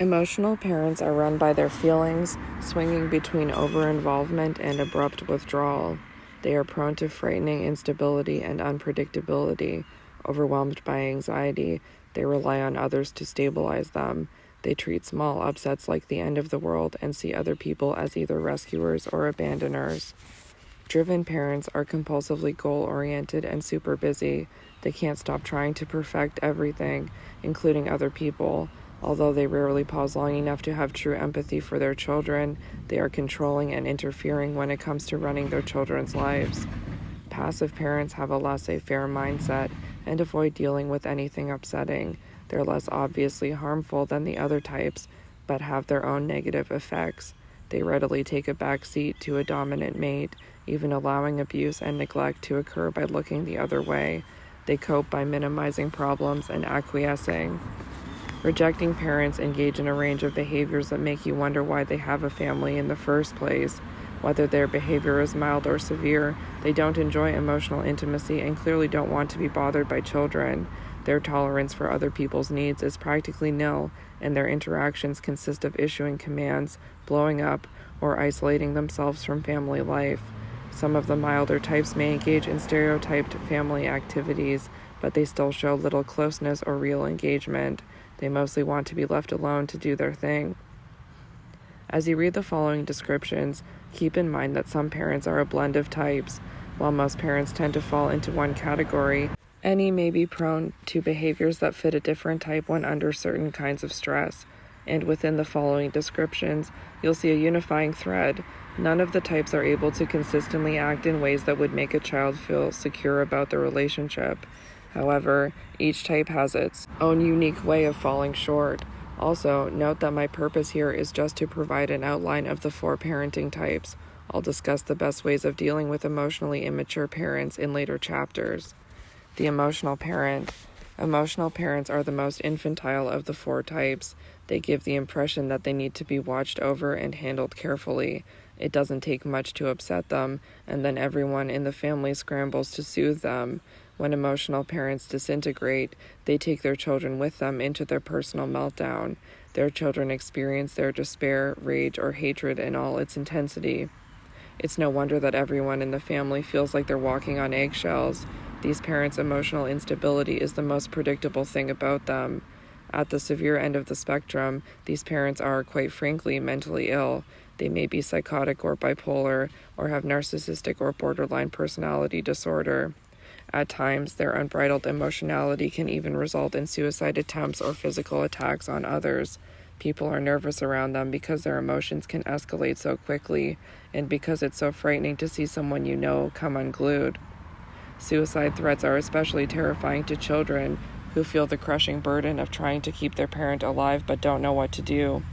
Emotional parents are run by their feelings, swinging between over-involvement and abrupt withdrawal. They are prone to frightening instability and unpredictability. Overwhelmed by anxiety, they rely on others to stabilize them. They treat small upsets like the end of the world and see other people as either rescuers or abandoners. Driven parents are compulsively goal-oriented and super busy. They can't stop trying to perfect everything, including other people. Although they rarely pause long enough to have true empathy for their children, they are controlling and interfering when it comes to running their children's lives. Passive parents have a laissez-faire mindset and avoid dealing with anything upsetting. They're less obviously harmful than the other types, but have their own negative effects. They readily take a back seat to a dominant mate, even allowing abuse and neglect to occur by looking the other way. They cope by minimizing problems and acquiescing. Rejecting parents engage in a range of behaviors that make you wonder why they have a family in the first place. Whether their behavior is mild or severe, they don't enjoy emotional intimacy and clearly don't want to be bothered by children. Their tolerance for other people's needs is practically nil, and their interactions consist of issuing commands, blowing up, or isolating themselves from family life. Some of the milder types may engage in stereotyped family activities, but they still show little closeness or real engagement. They mostly want to be left alone to do their thing. As you read the following descriptions, keep in mind that some parents are a blend of types. While most parents tend to fall into one category, any may be prone to behaviors that fit a different type when under certain kinds of stress. And within the following descriptions, you'll see a unifying thread. None of the types are able to consistently act in ways that would make a child feel secure about their relationship. However, each type has its own unique way of falling short. Also, note that my purpose here is just to provide an outline of the 4 parenting types. I'll discuss the best ways of dealing with emotionally immature parents in later chapters. The emotional parent. Emotional parents are the most infantile of the 4 types. They give the impression that they need to be watched over and handled carefully. It doesn't take much to upset them, and then everyone in the family scrambles to soothe them. When emotional parents disintegrate, they take their children with them into their personal meltdown. Their children experience their despair, rage, or hatred in all its intensity. It's no wonder that everyone in the family feels like they're walking on eggshells. These parents' emotional instability is the most predictable thing about them. At the severe end of the spectrum, these parents are, quite frankly, mentally ill. They may be psychotic or bipolar, or have narcissistic or borderline personality disorder. At times, their unbridled emotionality can even result in suicide attempts or physical attacks on others. People are nervous around them because their emotions can escalate so quickly, and because it's so frightening to see someone you know come unglued. Suicide threats are especially terrifying to children who feel the crushing burden of trying to keep their parent alive but don't know what to do.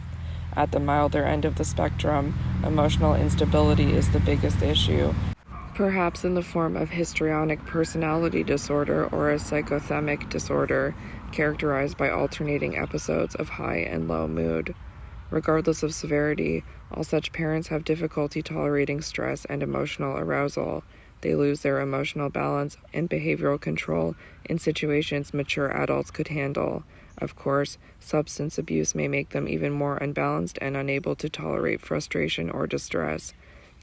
At the milder end of the spectrum, emotional instability is the biggest issue, perhaps in the form of histrionic personality disorder or a psychothymic disorder, characterized by alternating episodes of high and low mood. Regardless of severity, all such parents have difficulty tolerating stress and emotional arousal. They lose their emotional balance and behavioral control in situations mature adults could handle. Of course, substance abuse may make them even more unbalanced and unable to tolerate frustration or distress.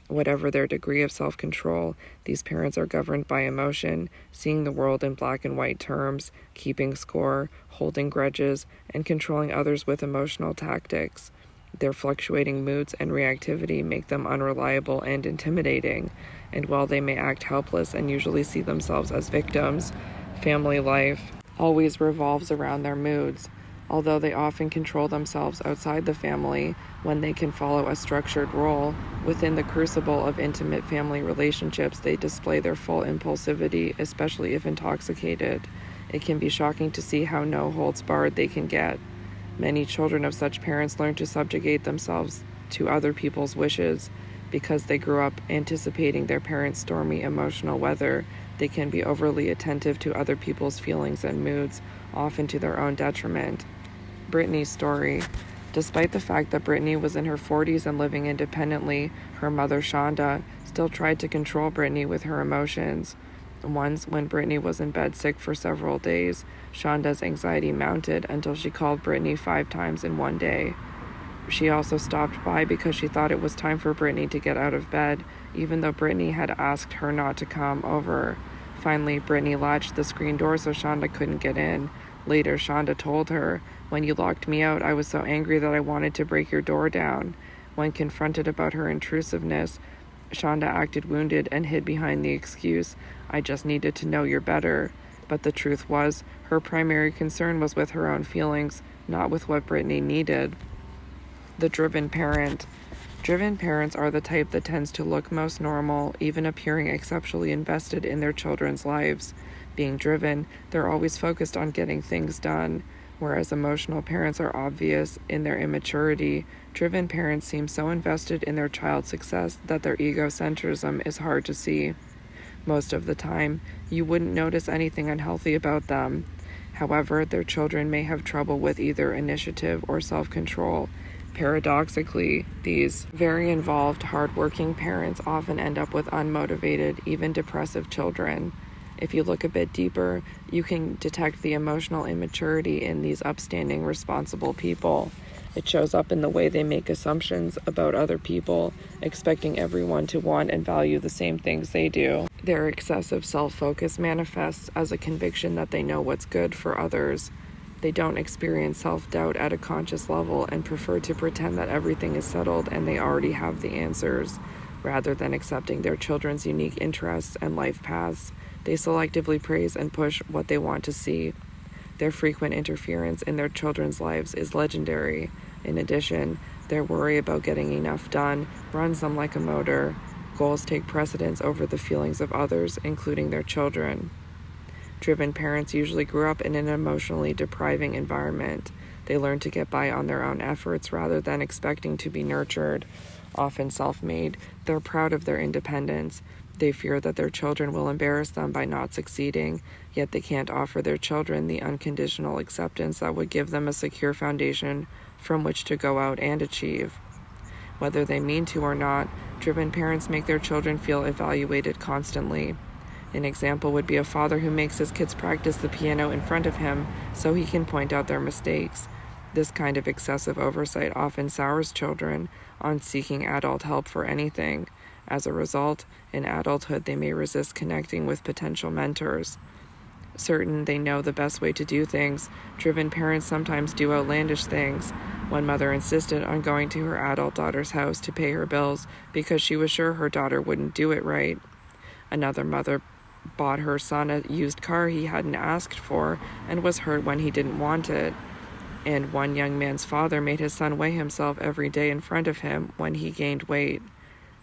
Whatever their degree of self-control, these parents are governed by emotion, seeing the world in black and white terms, keeping score, holding grudges, and controlling others with emotional tactics. Their fluctuating moods and reactivity make them unreliable and intimidating, and while they may act helpless and usually see themselves as victims, family life always revolves around their moods. Although they often control themselves outside the family, when they can follow a structured role, within the crucible of intimate family relationships, they display their full impulsivity, especially if intoxicated. It can be shocking to see how no holds barred they can get. Many children of such parents learn to subjugate themselves to other people's wishes. Because they grew up anticipating their parents' stormy emotional weather, they can be overly attentive to other people's feelings and moods, often to their own detriment. Brittany's story. Despite the fact that Brittany was in her 40s and living independently, her mother, Shonda, still tried to control Brittany with her emotions. Once, when Brittany was in bed sick for several days, Shonda's anxiety mounted until she called Brittany 5 times in one day. She also stopped by because she thought it was time for Brittany to get out of bed, even though Brittany had asked her not to come over. Finally, Brittany latched the screen door so Shonda couldn't get in. Later, Shonda told her, "When you locked me out, I was so angry that I wanted to break your door down." When confronted about her intrusiveness, Shonda acted wounded and hid behind the excuse, "I just needed to know you're better." But the truth was, her primary concern was with her own feelings, not with what Brittany needed. The driven parent. Driven parents are the type that tends to look most normal, even appearing exceptionally invested in their children's lives. Being driven, they're always focused on getting things done. Whereas emotional parents are obvious in their immaturity, driven parents seem so invested in their child's success that their egocentrism is hard to see. Most of the time, you wouldn't notice anything unhealthy about them. However, their children may have trouble with either initiative or self-control. Paradoxically, these very involved, hardworking parents often end up with unmotivated, even depressive children. If you look a bit deeper, you can detect the emotional immaturity in these upstanding, responsible people. It shows up in the way they make assumptions about other people, expecting everyone to want and value the same things they do. Their excessive self-focus manifests as a conviction that they know what's good for others. They don't experience self-doubt at a conscious level and prefer to pretend that everything is settled and they already have the answers. Rather than accepting their children's unique interests and life paths, they selectively praise and push what they want to see. Their frequent interference in their children's lives is legendary. In addition, their worry about getting enough done runs them like a motor. Goals take precedence over the feelings of others, including their children. Driven parents usually grew up in an emotionally depriving environment. They learn to get by on their own efforts rather than expecting to be nurtured. Often self-made, they're proud of their independence. They fear that their children will embarrass them by not succeeding, yet they can't offer their children the unconditional acceptance that would give them a secure foundation from which to go out and achieve. Whether they mean to or not, driven parents make their children feel evaluated constantly. An example would be a father who makes his kids practice the piano in front of him so he can point out their mistakes. This kind of excessive oversight often sours children on seeking adult help for anything. As a result, in adulthood they may resist connecting with potential mentors. Certain they know the best way to do things, driven parents sometimes do outlandish things. One mother insisted on going to her adult daughter's house to pay her bills because she was sure her daughter wouldn't do it right. Another mother bought her son a used car he hadn't asked for and was hurt when he didn't want it. And one young man's father made his son weigh himself every day in front of him when he gained weight.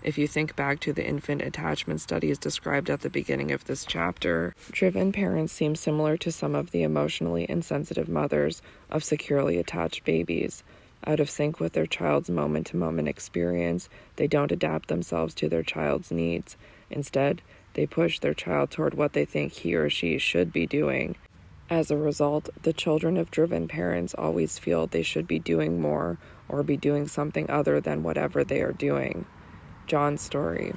If you think back to the infant attachment studies described at the beginning of this chapter, driven parents seem similar to some of the emotionally insensitive mothers of securely attached babies. Out of sync with their child's moment-to-moment experience, they don't adapt themselves to their child's needs. Instead, they push their child toward what they think he or she should be doing. As a result, the children of driven parents always feel they should be doing more or be doing something other than whatever they are doing. John's story.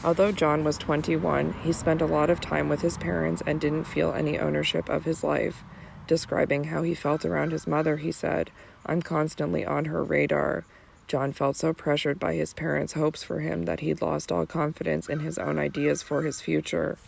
Although John was 21, he spent a lot of time with his parents and didn't feel any ownership of his life. Describing how he felt around his mother, he said, "I'm constantly on her radar." John felt so pressured by his parents' hopes for him that he'd lost all confidence in his own ideas for his future.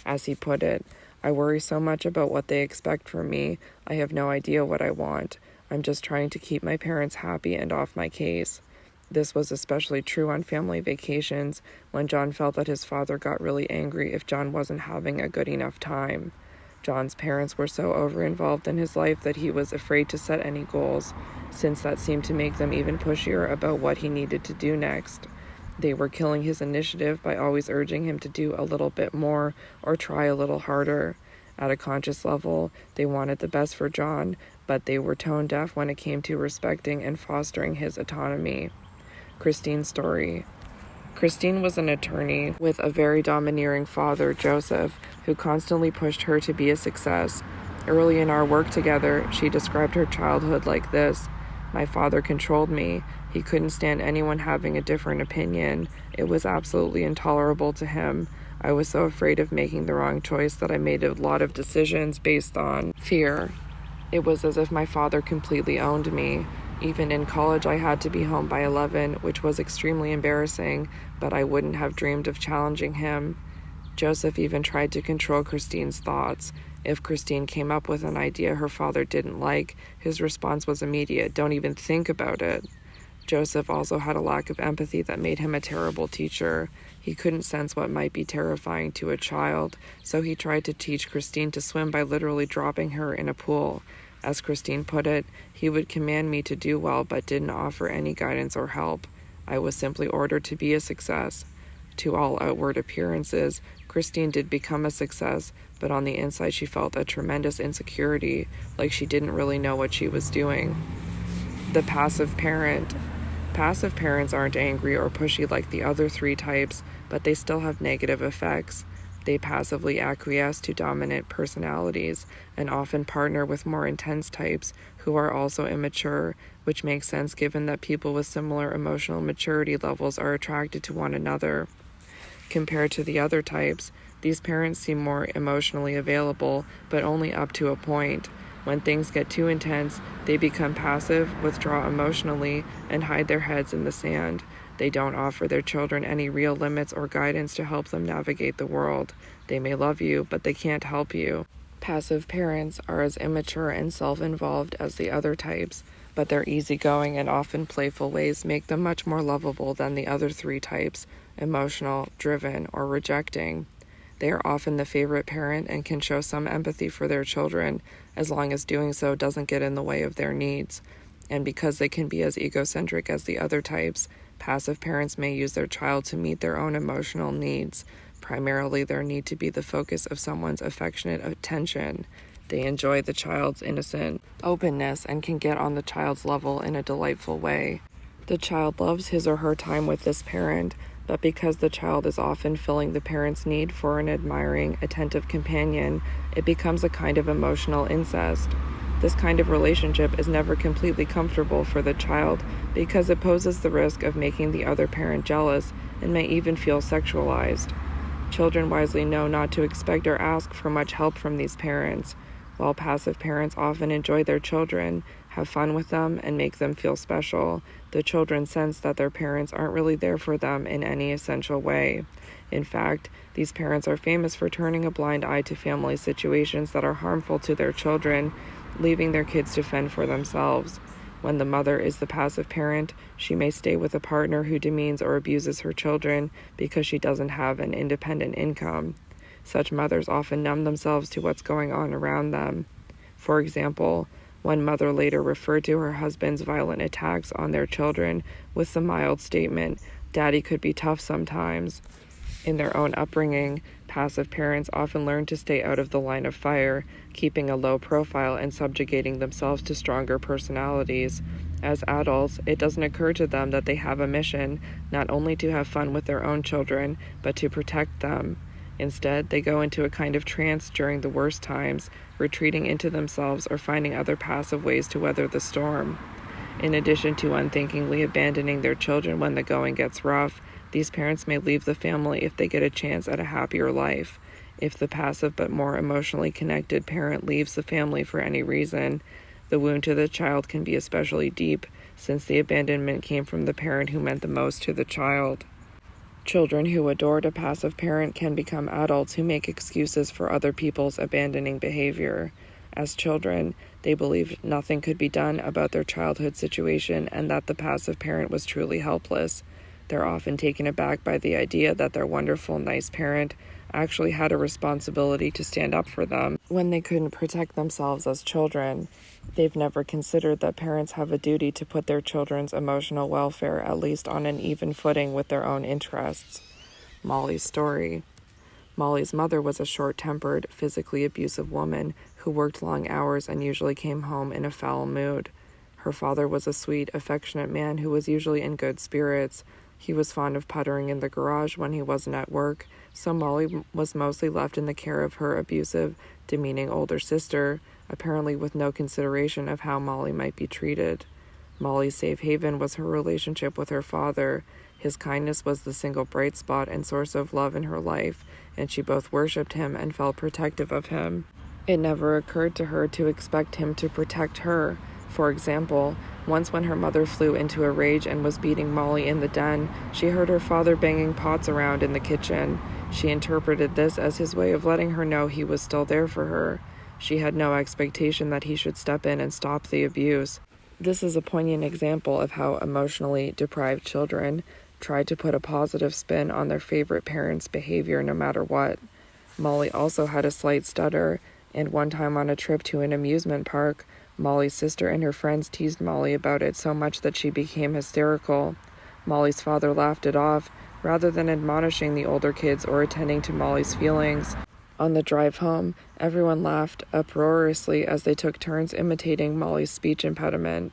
As he put it, "I worry so much about what they expect from me, I have no idea what I want. I'm just trying to keep my parents happy and off my case." This was especially true on family vacations, when John felt that his father got really angry if John wasn't having a good enough time. John's parents were so over-involved in his life that he was afraid to set any goals, since that seemed to make them even pushier about what he needed to do next. They were killing his initiative by always urging him to do a little bit more or try a little harder. At a conscious level, they wanted the best for John, but they were tone deaf when it came to respecting and fostering his autonomy. Christine's story. Christine was an attorney with a very domineering father, Joseph, who constantly pushed her to be a success. Early in our work together, she described her childhood like this: "My father controlled me. He couldn't stand anyone having a different opinion. It was absolutely intolerable to him. I was so afraid of making the wrong choice that I made a lot of decisions based on fear. It was as if my father completely owned me. Even in college, I had to be home by 11, which was extremely embarrassing, but I wouldn't have dreamed of challenging him. Joseph even tried to control Christine's thoughts. If Christine came up with an idea her father didn't like, his response was immediate, "Don't even think about it." Joseph also had a lack of empathy that made him a terrible teacher. He couldn't sense what might be terrifying to a child, so he tried to teach Christine to swim by literally dropping her in a pool. As Christine put it, he would command me to do well but didn't offer any guidance or help. I was simply ordered to be a success. To all outward appearances, Christine did become a success, but on the inside she felt a tremendous insecurity, like she didn't really know what she was doing. The passive parent. Passive parents aren't angry or pushy like the other three types, but they still have negative effects. They passively acquiesce to dominant personalities and often partner with more intense types who are also immature, which makes sense given that people with similar emotional maturity levels are attracted to one another. Compared to the other types, these parents seem more emotionally available, but only up to a point. When things get too intense, they become passive, withdraw emotionally, and hide their heads in the sand. They don't offer their children any real limits or guidance to help them navigate the world. They may love you, but they can't help you. Passive parents are as immature and self-involved as the other types, but their easygoing and often playful ways make them much more lovable than the other three types, emotional, driven, or rejecting. They are often the favorite parent and can show some empathy for their children, as long as doing so doesn't get in the way of their needs. And because they can be as egocentric as the other types, passive parents may use their child to meet their own emotional needs, primarily their need to be the focus of someone's affectionate attention. They enjoy the child's innocent openness and can get on the child's level in a delightful way. The child loves his or her time with this parent, but because the child is often filling the parent's need for an admiring, attentive companion, it becomes a kind of emotional incest. This kind of relationship is never completely comfortable for the child because it poses the risk of making the other parent jealous and may even feel sexualized. Children wisely know not to expect or ask for much help from these parents. While passive parents often enjoy their children, have fun with them, and make them feel special, the children sense that their parents aren't really there for them in any essential way. In fact, these parents are famous for turning a blind eye to family situations that are harmful to their children, leaving their kids to fend for themselves. When the mother is the passive parent, she may stay with a partner who demeans or abuses her children because she doesn't have an independent income. Such mothers often numb themselves to what's going on around them. For example, one mother later referred to her husband's violent attacks on their children with the mild statement, "Daddy could be tough sometimes." In their own upbringing, passive parents often learn to stay out of the line of fire, keeping a low profile and subjugating themselves to stronger personalities. As adults, it doesn't occur to them that they have a mission, not only to have fun with their own children, but to protect them. Instead, they go into a kind of trance during the worst times, retreating into themselves or finding other passive ways to weather the storm. In addition to unthinkingly abandoning their children when the going gets rough, these parents may leave the family if they get a chance at a happier life. If the passive but more emotionally connected parent leaves the family for any reason, the wound to the child can be especially deep, since the abandonment came from the parent who meant the most to the child. Children who adored a passive parent can become adults who make excuses for other people's abandoning behavior. As children, they believed nothing could be done about their childhood situation and that the passive parent was truly helpless. They're often taken aback by the idea that their wonderful, nice parent actually had a responsibility to stand up for them when they couldn't protect themselves as children. They've never considered that parents have a duty to put their children's emotional welfare at least on an even footing with their own interests. Molly's story. Molly's mother was a short-tempered, physically abusive woman who worked long hours and usually came home in a foul mood. Her father was a sweet, affectionate man who was usually in good spirits. He was fond of puttering in the garage when he wasn't at work, so Molly was mostly left in the care of her abusive, demeaning older sister, apparently with no consideration of how Molly might be treated. Molly's safe haven was her relationship with her father. His kindness was the single bright spot and source of love in her life, and she both worshipped him and felt protective of him. It never occurred to her to expect him to protect her. For example, once when her mother flew into a rage and was beating Molly in the den, she heard her father banging pots around in the kitchen. She interpreted this as his way of letting her know he was still there for her. She had no expectation that he should step in and stop the abuse. This is a poignant example of how emotionally deprived children try to put a positive spin on their favorite parent's behavior no matter what. Molly also had a slight stutter, and one time on a trip to an amusement park, Molly's sister and her friends teased Molly about it so much that she became hysterical. Molly's father laughed it off, rather than admonishing the older kids or attending to Molly's feelings. On the drive home, everyone laughed uproariously as they took turns imitating Molly's speech impediment.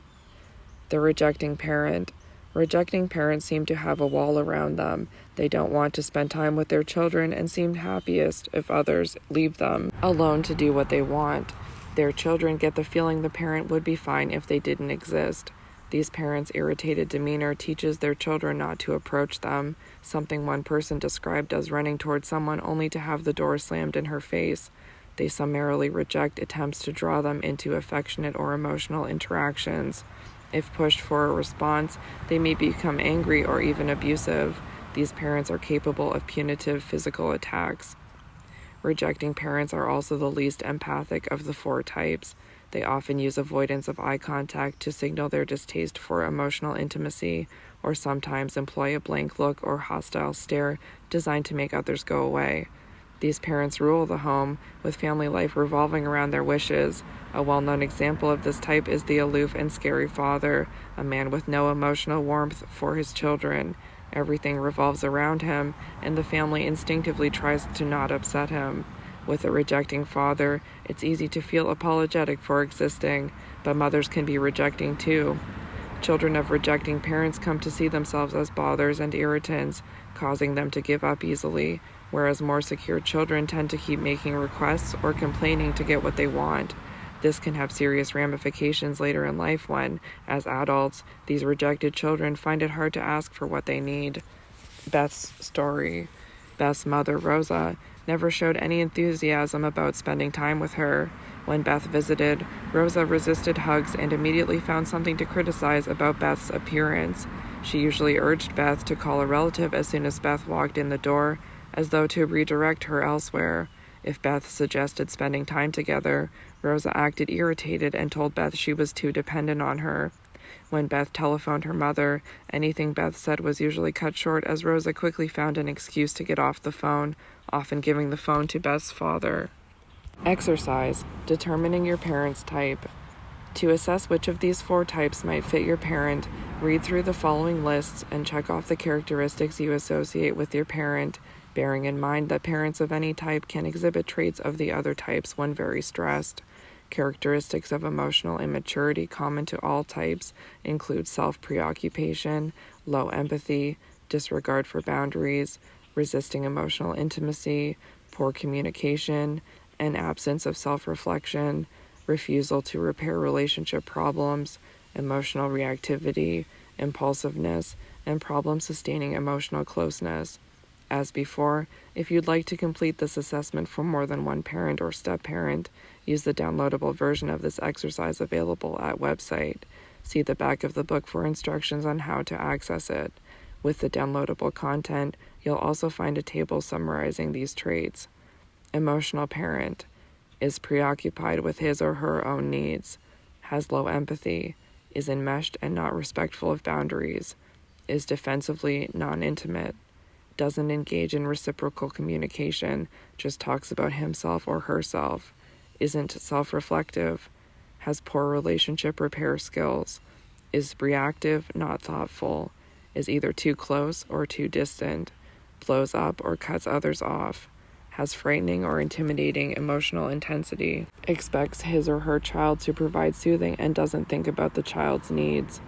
The rejecting parent. Rejecting parents seem to have a wall around them. They don't want to spend time with their children and seem happiest if others leave them alone to do what they want. Their children get the feeling the parent would be fine if they didn't exist. These parents' irritated demeanor teaches their children not to approach them, something one person described as running toward someone only to have the door slammed in her face. They summarily reject attempts to draw them into affectionate or emotional interactions. If pushed for a response, they may become angry or even abusive. These parents are capable of punitive physical attacks. Rejecting parents are also the least empathic of the four types. They often use avoidance of eye contact to signal their distaste for emotional intimacy, or sometimes employ a blank look or hostile stare designed to make others go away. These parents rule the home, with family life revolving around their wishes. A well-known example of this type is the aloof and scary father, a man with no emotional warmth for his children. Everything revolves around him, and the family instinctively tries to not upset him. With a rejecting father, it's easy to feel apologetic for existing, but mothers can be rejecting too. Children of rejecting parents come to see themselves as bothers and irritants, causing them to give up easily, whereas more secure children tend to keep making requests or complaining to get what they want. This can have serious ramifications later in life when, as adults, these rejected children find it hard to ask for what they need. Beth's story. Beth's mother, Rosa, never showed any enthusiasm about spending time with her. When Beth visited, Rosa resisted hugs and immediately found something to criticize about Beth's appearance. She usually urged Beth to call a relative as soon as Beth walked in the door, as though to redirect her elsewhere. If Beth suggested spending time together, Rosa acted irritated and told Beth she was too dependent on her. When Beth telephoned her mother, anything Beth said was usually cut short as Rosa quickly found an excuse to get off the phone, often giving the phone to Beth's father. Exercise. Determining your parent's type. To assess which of these four types might fit your parent, read through the following lists and check off the characteristics you associate with your parent, bearing in mind that parents of any type can exhibit traits of the other types when very stressed. Characteristics of emotional immaturity common to all types include self-preoccupation, low empathy, disregard for boundaries, resisting emotional intimacy, poor communication, an absence of self-reflection, refusal to repair relationship problems, emotional reactivity, impulsiveness, and problem-sustaining emotional closeness. As before, if you'd like to complete this assessment for more than one parent or step-parent, use the downloadable version of this exercise available at website. See the back of the book for instructions on how to access it. With the downloadable content, you'll also find a table summarizing these traits. Emotional parent is preoccupied with his or her own needs, has low empathy, is enmeshed and not respectful of boundaries, is defensively non-intimate, doesn't engage in reciprocal communication, just talks about himself or herself, isn't self-reflective, has poor relationship repair skills, is reactive, not thoughtful, is either too close or too distant, blows up or cuts others off, has frightening or intimidating emotional intensity, expects his or her child to provide soothing and doesn't think about the child's needs,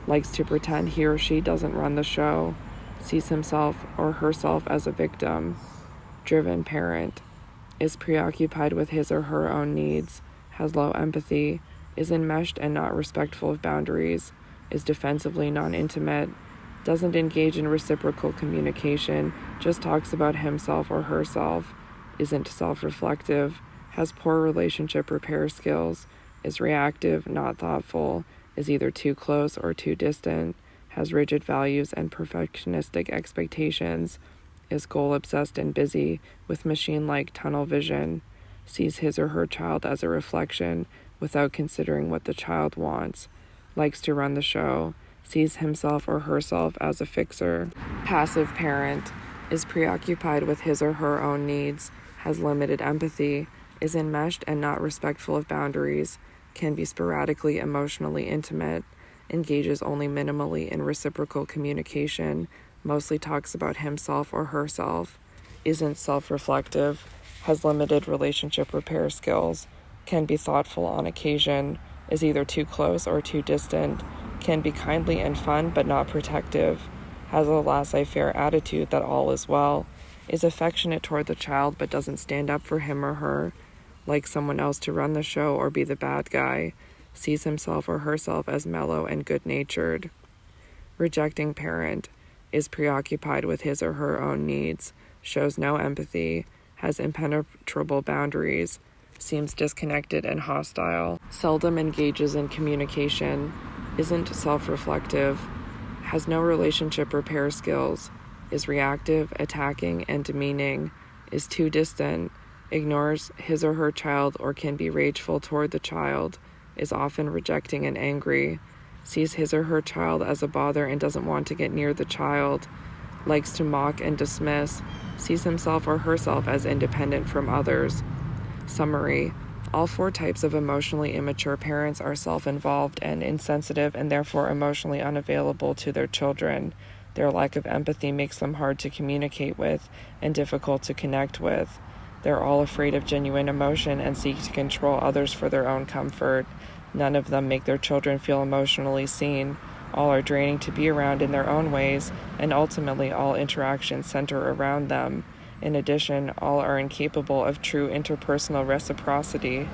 likes to pretend he or she doesn't run the show, sees himself or herself as a victim. Driven parent is preoccupied with his or her own needs, has low empathy, is enmeshed and not respectful of boundaries, is defensively non-intimate, doesn't engage in reciprocal communication, just talks about himself or herself, isn't self-reflective, has poor relationship repair skills, is reactive, not thoughtful, is either too close or too distant, has rigid values and perfectionistic expectations, is goal-obsessed and busy with machine-like tunnel vision, sees his or her child as a reflection without considering what the child wants, likes to run the show, sees himself or herself as a fixer, passive parent, is preoccupied with his or her own needs, has limited empathy, is enmeshed and not respectful of boundaries, can be sporadically emotionally intimate, engages only minimally in reciprocal communication, mostly talks about himself or herself, isn't self-reflective, has limited relationship repair skills, can be thoughtful on occasion, is either too close or too distant, can be kindly and fun but not protective, has a laissez-faire attitude that all is well, is affectionate toward the child but doesn't stand up for him or her, likes someone else to run the show or be the bad guy, sees himself or herself as mellow and good-natured. Rejecting parent, is preoccupied with his or her own needs, shows no empathy, has impenetrable boundaries, seems disconnected and hostile, seldom engages in communication, isn't self-reflective, has no relationship repair skills, is reactive, attacking, and demeaning, is too distant, ignores his or her child or can be rageful toward the child, is often rejecting and angry, sees his or her child as a bother and doesn't want to get near the child, likes to mock and dismiss, sees himself or herself as independent from others. Summary: all four types of emotionally immature parents are self-involved and insensitive and therefore emotionally unavailable to their children. Their lack of empathy makes them hard to communicate with and difficult to connect with. They're all afraid of genuine emotion and seek to control others for their own comfort. None of them make their children feel emotionally seen. All are draining to be around in their own ways, and ultimately all interactions center around them. In addition, all are incapable of true interpersonal reciprocity.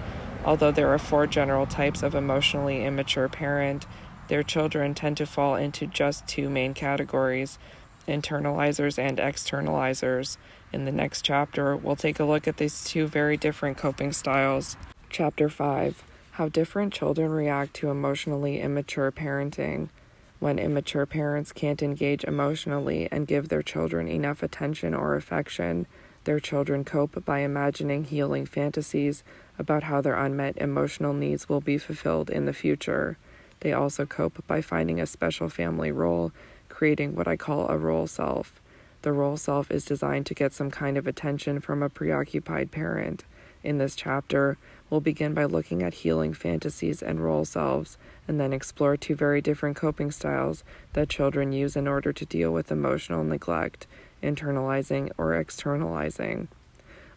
Although there are four general types of emotionally immature parent, their children tend to fall into just two main categories: internalizers and externalizers. In the next chapter, we'll take a look at these two very different coping styles. Chapter 5: How different children react to emotionally immature parenting. When immature parents can't engage emotionally and give their children enough attention or affection, their children cope by imagining healing fantasies about how their unmet emotional needs will be fulfilled in the future. They also cope by finding a special family role, creating what I call a role self. The role self is designed to get some kind of attention from a preoccupied parent. In this chapter, we'll begin by looking at healing fantasies and role selves, and then explore two very different coping styles that children use in order to deal with emotional neglect, internalizing or externalizing.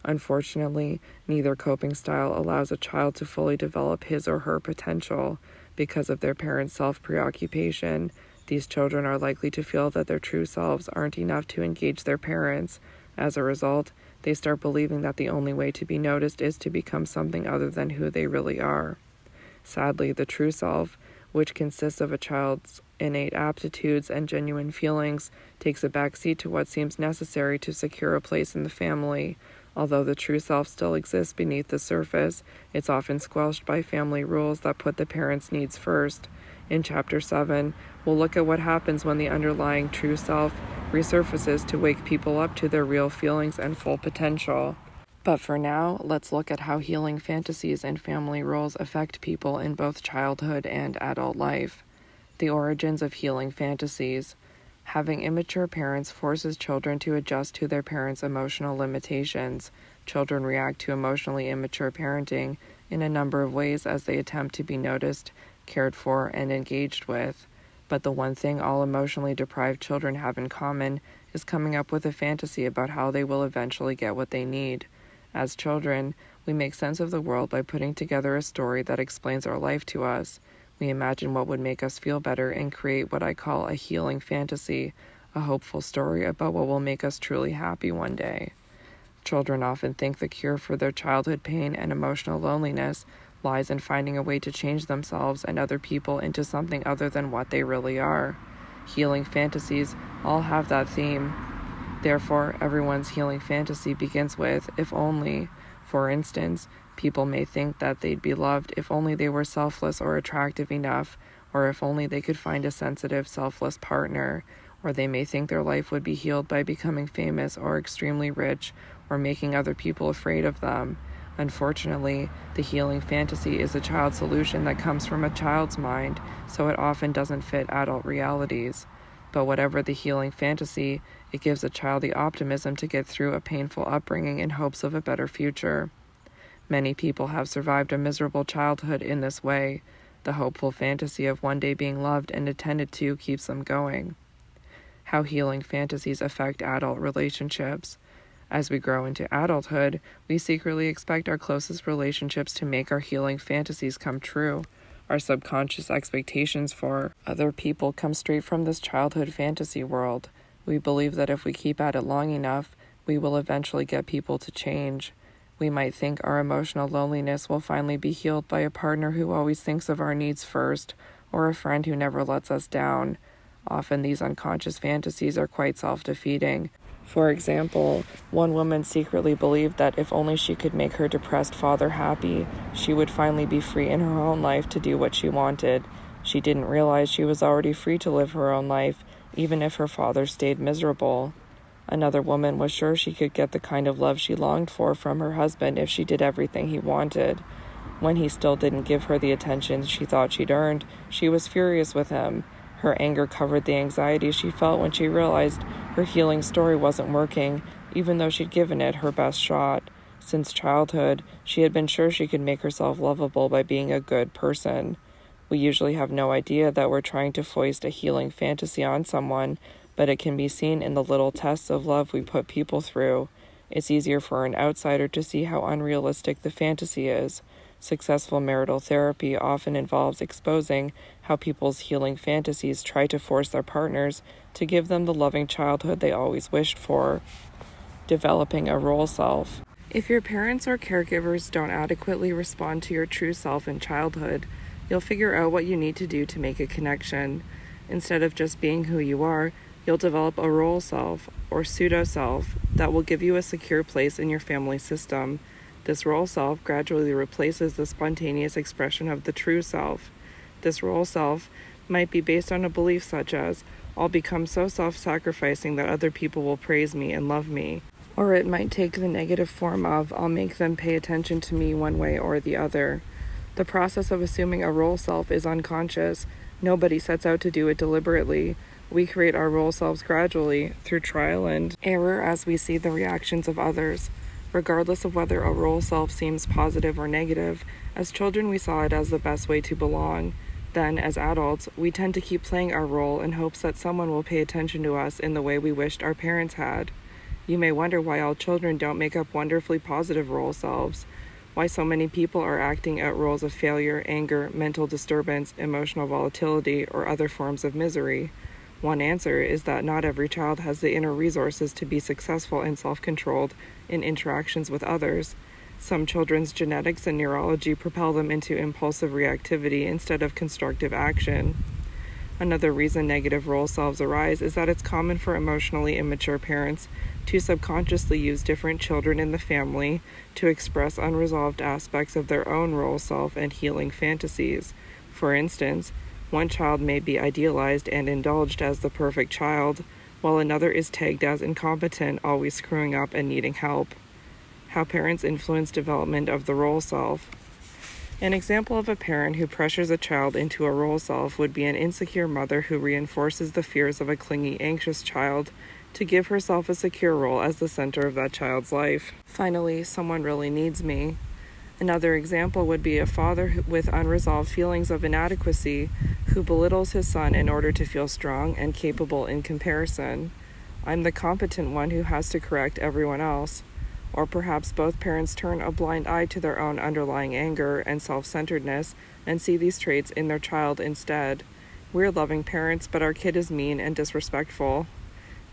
Unfortunately, neither coping style allows a child to fully develop his or her potential. Because of their parents' self-preoccupation, these children are likely to feel that their true selves aren't enough to engage their parents. As a result, they start believing that the only way to be noticed is to become something other than who they really are. Sadly, the true self, which consists of a child's innate aptitudes and genuine feelings, takes a backseat to what seems necessary to secure a place in the family. Although the true self still exists beneath the surface, it's often squelched by family rules that put the parents' needs first. In Chapter 7, we'll look at what happens when the underlying true self resurfaces to wake people up to their real feelings and full potential. But for now, let's look at how healing fantasies and family roles affect people in both childhood and adult life. The origins of healing fantasies. Having immature parents forces children to adjust to their parents' emotional limitations. Children react to emotionally immature parenting in a number of ways as they attempt to be noticed, cared for, and engaged with. But the one thing all emotionally deprived children have in common is coming up with a fantasy about how they will eventually get what they need. As children, we make sense of the world by putting together a story that explains our life to us. We imagine what would make us feel better and create what I call a healing fantasy, a hopeful story about what will make us truly happy one day. Children often think the cure for their childhood pain and emotional loneliness lies in finding a way to change themselves and other people into something other than what they really are. Healing fantasies all have that theme. Therefore, everyone's healing fantasy begins with, if only. For instance, people may think that they'd be loved if only they were selfless or attractive enough, or if only they could find a sensitive, selfless partner, or they may think their life would be healed by becoming famous or extremely rich, or making other people afraid of them. Unfortunately, the healing fantasy is a child solution that comes from a child's mind, so it often doesn't fit adult realities. But whatever the healing fantasy, it gives a child the optimism to get through a painful upbringing in hopes of a better future. Many people have survived a miserable childhood in this way. The hopeful fantasy of one day being loved and attended to keeps them going. How healing fantasies affect adult relationships. As we grow into adulthood, we secretly expect our closest relationships to make our healing fantasies come true. Our subconscious expectations for other people come straight from this childhood fantasy world. We believe that if we keep at it long enough, we will eventually get people to change. We might think our emotional loneliness will finally be healed by a partner who always thinks of our needs first, or a friend who never lets us down. Often these unconscious fantasies are quite self-defeating. For example, one woman secretly believed that if only she could make her depressed father happy, she would finally be free in her own life to do what she wanted. She didn't realize she was already free to live her own life, even if her father stayed miserable. Another woman was sure she could get the kind of love she longed for from her husband if she did everything he wanted. When he still didn't give her the attention she thought she'd earned, she was furious with him. Her anger covered the anxiety she felt when she realized her healing story wasn't working, even though she'd given it her best shot. Since childhood, she had been sure she could make herself lovable by being a good person. We usually have no idea that we're trying to foist a healing fantasy on someone, but it can be seen in the little tests of love we put people through. It's easier for an outsider to see how unrealistic the fantasy is. Successful marital therapy often involves exposing how people's healing fantasies try to force their partners to give them the loving childhood they always wished for. Developing a role self. If your parents or caregivers don't adequately respond to your true self in childhood, you'll figure out what you need to do to make a connection. Instead of just being who you are, you'll develop a role self, or pseudo-self, that will give you a secure place in your family system. This role self gradually replaces the spontaneous expression of the true self. This role self might be based on a belief such as, I'll become so self-sacrificing that other people will praise me and love me. Or it might take the negative form of, I'll make them pay attention to me one way or the other. The process of assuming a role self is unconscious. Nobody sets out to do it deliberately. We create our role selves gradually, through trial and error as we see the reactions of others. Regardless of whether a role self seems positive or negative, as children we saw it as the best way to belong. Then, as adults, we tend to keep playing our role in hopes that someone will pay attention to us in the way we wished our parents had. You may wonder why all children don't make up wonderfully positive role selves, why so many people are acting out roles of failure, anger, mental disturbance, emotional volatility, or other forms of misery. One answer is that not every child has the inner resources to be successful and self-controlled in interactions with others. Some children's genetics and neurology propel them into impulsive reactivity instead of constructive action. Another reason negative role selves arise is that it's common for emotionally immature parents to subconsciously use different children in the family to express unresolved aspects of their own role self and healing fantasies. For instance, one child may be idealized and indulged as the perfect child, while another is tagged as incompetent, always screwing up and needing help. How parents influence development of the role self. An example of a parent who pressures a child into a role self would be an insecure mother who reinforces the fears of a clingy, anxious child to give herself a secure role as the center of that child's life. Finally, someone really needs me. Another example would be a father with unresolved feelings of inadequacy who belittles his son in order to feel strong and capable in comparison. I'm the competent one who has to correct everyone else. Or perhaps both parents turn a blind eye to their own underlying anger and self-centeredness and see these traits in their child instead. We're loving parents, but our kid is mean and disrespectful.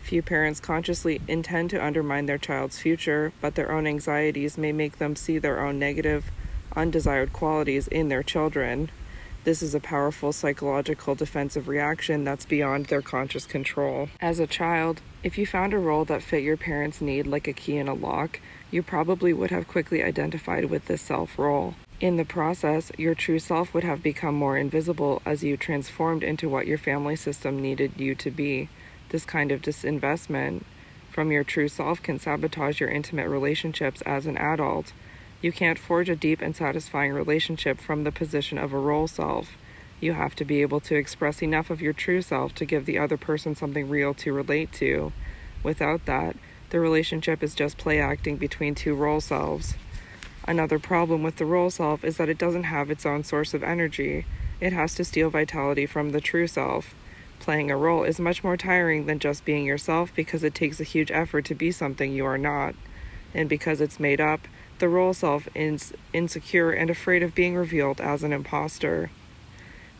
Few parents consciously intend to undermine their child's future, but their own anxieties may make them see their own negative undesired qualities in their children. This is a powerful psychological defensive reaction that's beyond their conscious control. As a child, if you found a role that fit your parents' need like a key in a lock, you probably would have quickly identified with this self role. In the process, your true self would have become more invisible as you transformed into what your family system needed you to be. This kind of disinvestment from your true self can sabotage your intimate relationships as an adult. You can't forge a deep and satisfying relationship from the position of a role self. You have to be able to express enough of your true self to give the other person something real to relate to. Without that, the relationship is just play acting between two role selves. Another problem with the role self is that it doesn't have its own source of energy. It has to steal vitality from the true self. Playing a role is much more tiring than just being yourself because it takes a huge effort to be something you are not. And because it's made up, the role self is insecure and afraid of being revealed as an imposter.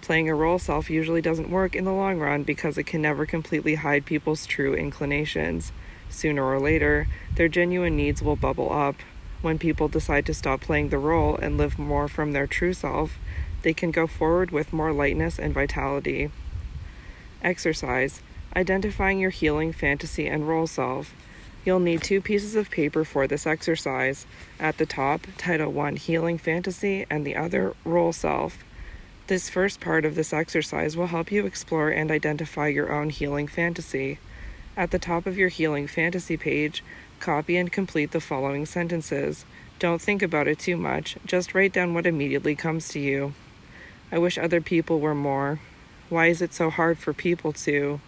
Playing a role self usually doesn't work in the long run because it can never completely hide people's true inclinations. Sooner or later, their genuine needs will bubble up. When people decide to stop playing the role and live more from their true self, they can go forward with more lightness and vitality. Exercise. Identifying your healing fantasy and role self. You'll need 2 pieces of paper for this exercise. At the top, title 1 Healing Fantasy and the other Role Self. This first part of this exercise will help you explore and identify your own healing fantasy. At the top of your healing fantasy page, copy and complete the following sentences. Don't think about it too much, just write down what immediately comes to you. I wish other people were more. Why is it so hard for people to?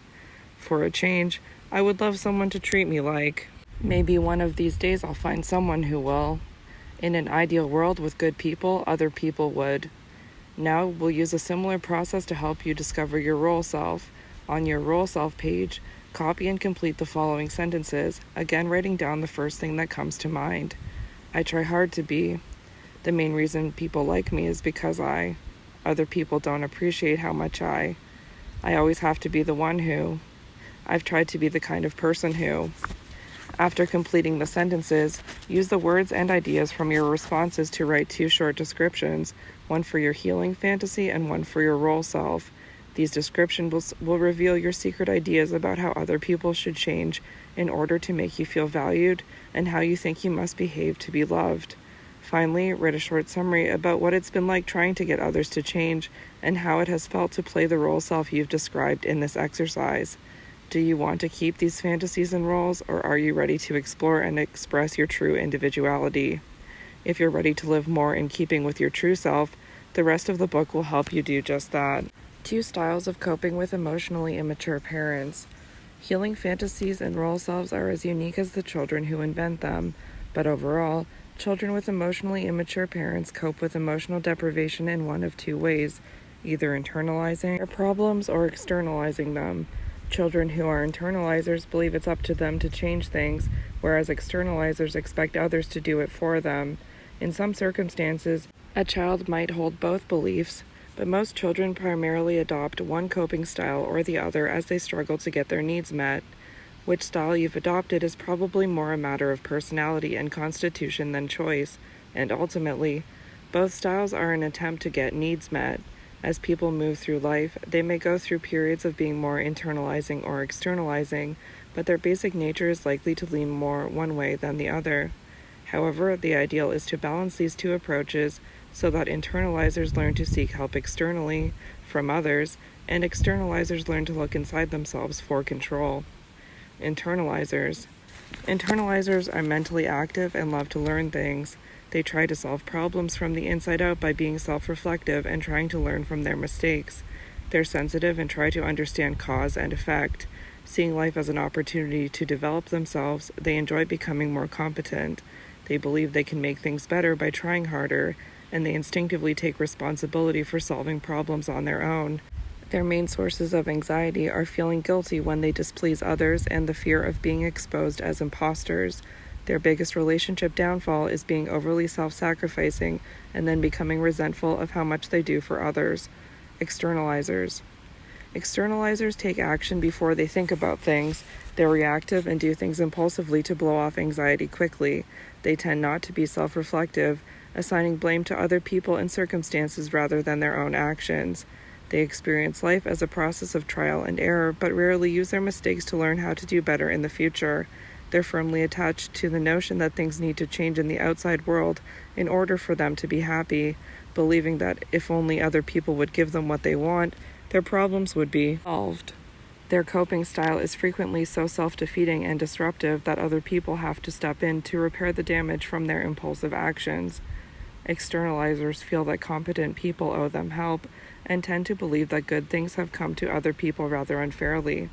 For a change, I would love someone to treat me like. Maybe one of these days I'll find someone who will. In an ideal world with good people, other people would. Now we'll use a similar process to help you discover your role self. On your role self page, copy and complete the following sentences, again writing down the first thing that comes to mind. I try hard to be. The main reason people like me is because other people don't appreciate how much I always have to be the one who. I've tried to be the kind of person who. After completing the sentences, use the words and ideas from your responses to write 2 short descriptions, one for your healing fantasy and one for your role self. These descriptions will reveal your secret ideas about how other people should change in order to make you feel valued and how you think you must behave to be loved. Finally, write a short summary about what it's been like trying to get others to change and how it has felt to play the role self you've described in this exercise. Do you want to keep these fantasies and roles, or are you ready to explore and express your true individuality? If you're ready to live more in keeping with your true self, the rest of the book will help you do just that. 2 styles of coping with emotionally immature parents. Healing fantasies and role selves are as unique as the children who invent them, but overall, children with emotionally immature parents cope with emotional deprivation in one of 2 ways, either internalizing their problems or externalizing them. Children who are internalizers believe it's up to them to change things, whereas externalizers expect others to do it for them. In some circumstances, a child might hold both beliefs, but most children primarily adopt one coping style or the other as they struggle to get their needs met. Which style you've adopted is probably more a matter of personality and constitution than choice, and ultimately, both styles are an attempt to get needs met. As people move through life, they may go through periods of being more internalizing or externalizing, but their basic nature is likely to lean more one way than the other. However, the ideal is to balance these 2 approaches so that internalizers learn to seek help externally from others, and externalizers learn to look inside themselves for control. Internalizers. Internalizers are mentally active and love to learn things. They try to solve problems from the inside out by being self-reflective and trying to learn from their mistakes. They're sensitive and try to understand cause and effect. Seeing life as an opportunity to develop themselves, they enjoy becoming more competent. They believe they can make things better by trying harder, and they instinctively take responsibility for solving problems on their own. Their main sources of anxiety are feeling guilty when they displease others and the fear of being exposed as imposters. Their biggest relationship downfall is being overly self-sacrificing and then becoming resentful of how much they do for others. Externalizers. Externalizers take action before they think about things. They're reactive and do things impulsively to blow off anxiety quickly. They tend not to be self-reflective, assigning blame to other people and circumstances rather than their own actions. They experience life as a process of trial and error, but rarely use their mistakes to learn how to do better in the future. They're firmly attached to the notion that things need to change in the outside world in order for them to be happy, believing that if only other people would give them what they want, their problems would be solved. Their coping style is frequently so self-defeating and disruptive that other people have to step in to repair the damage from their impulsive actions. Externalizers feel that competent people owe them help and tend to believe that good things have come to other people rather unfairly.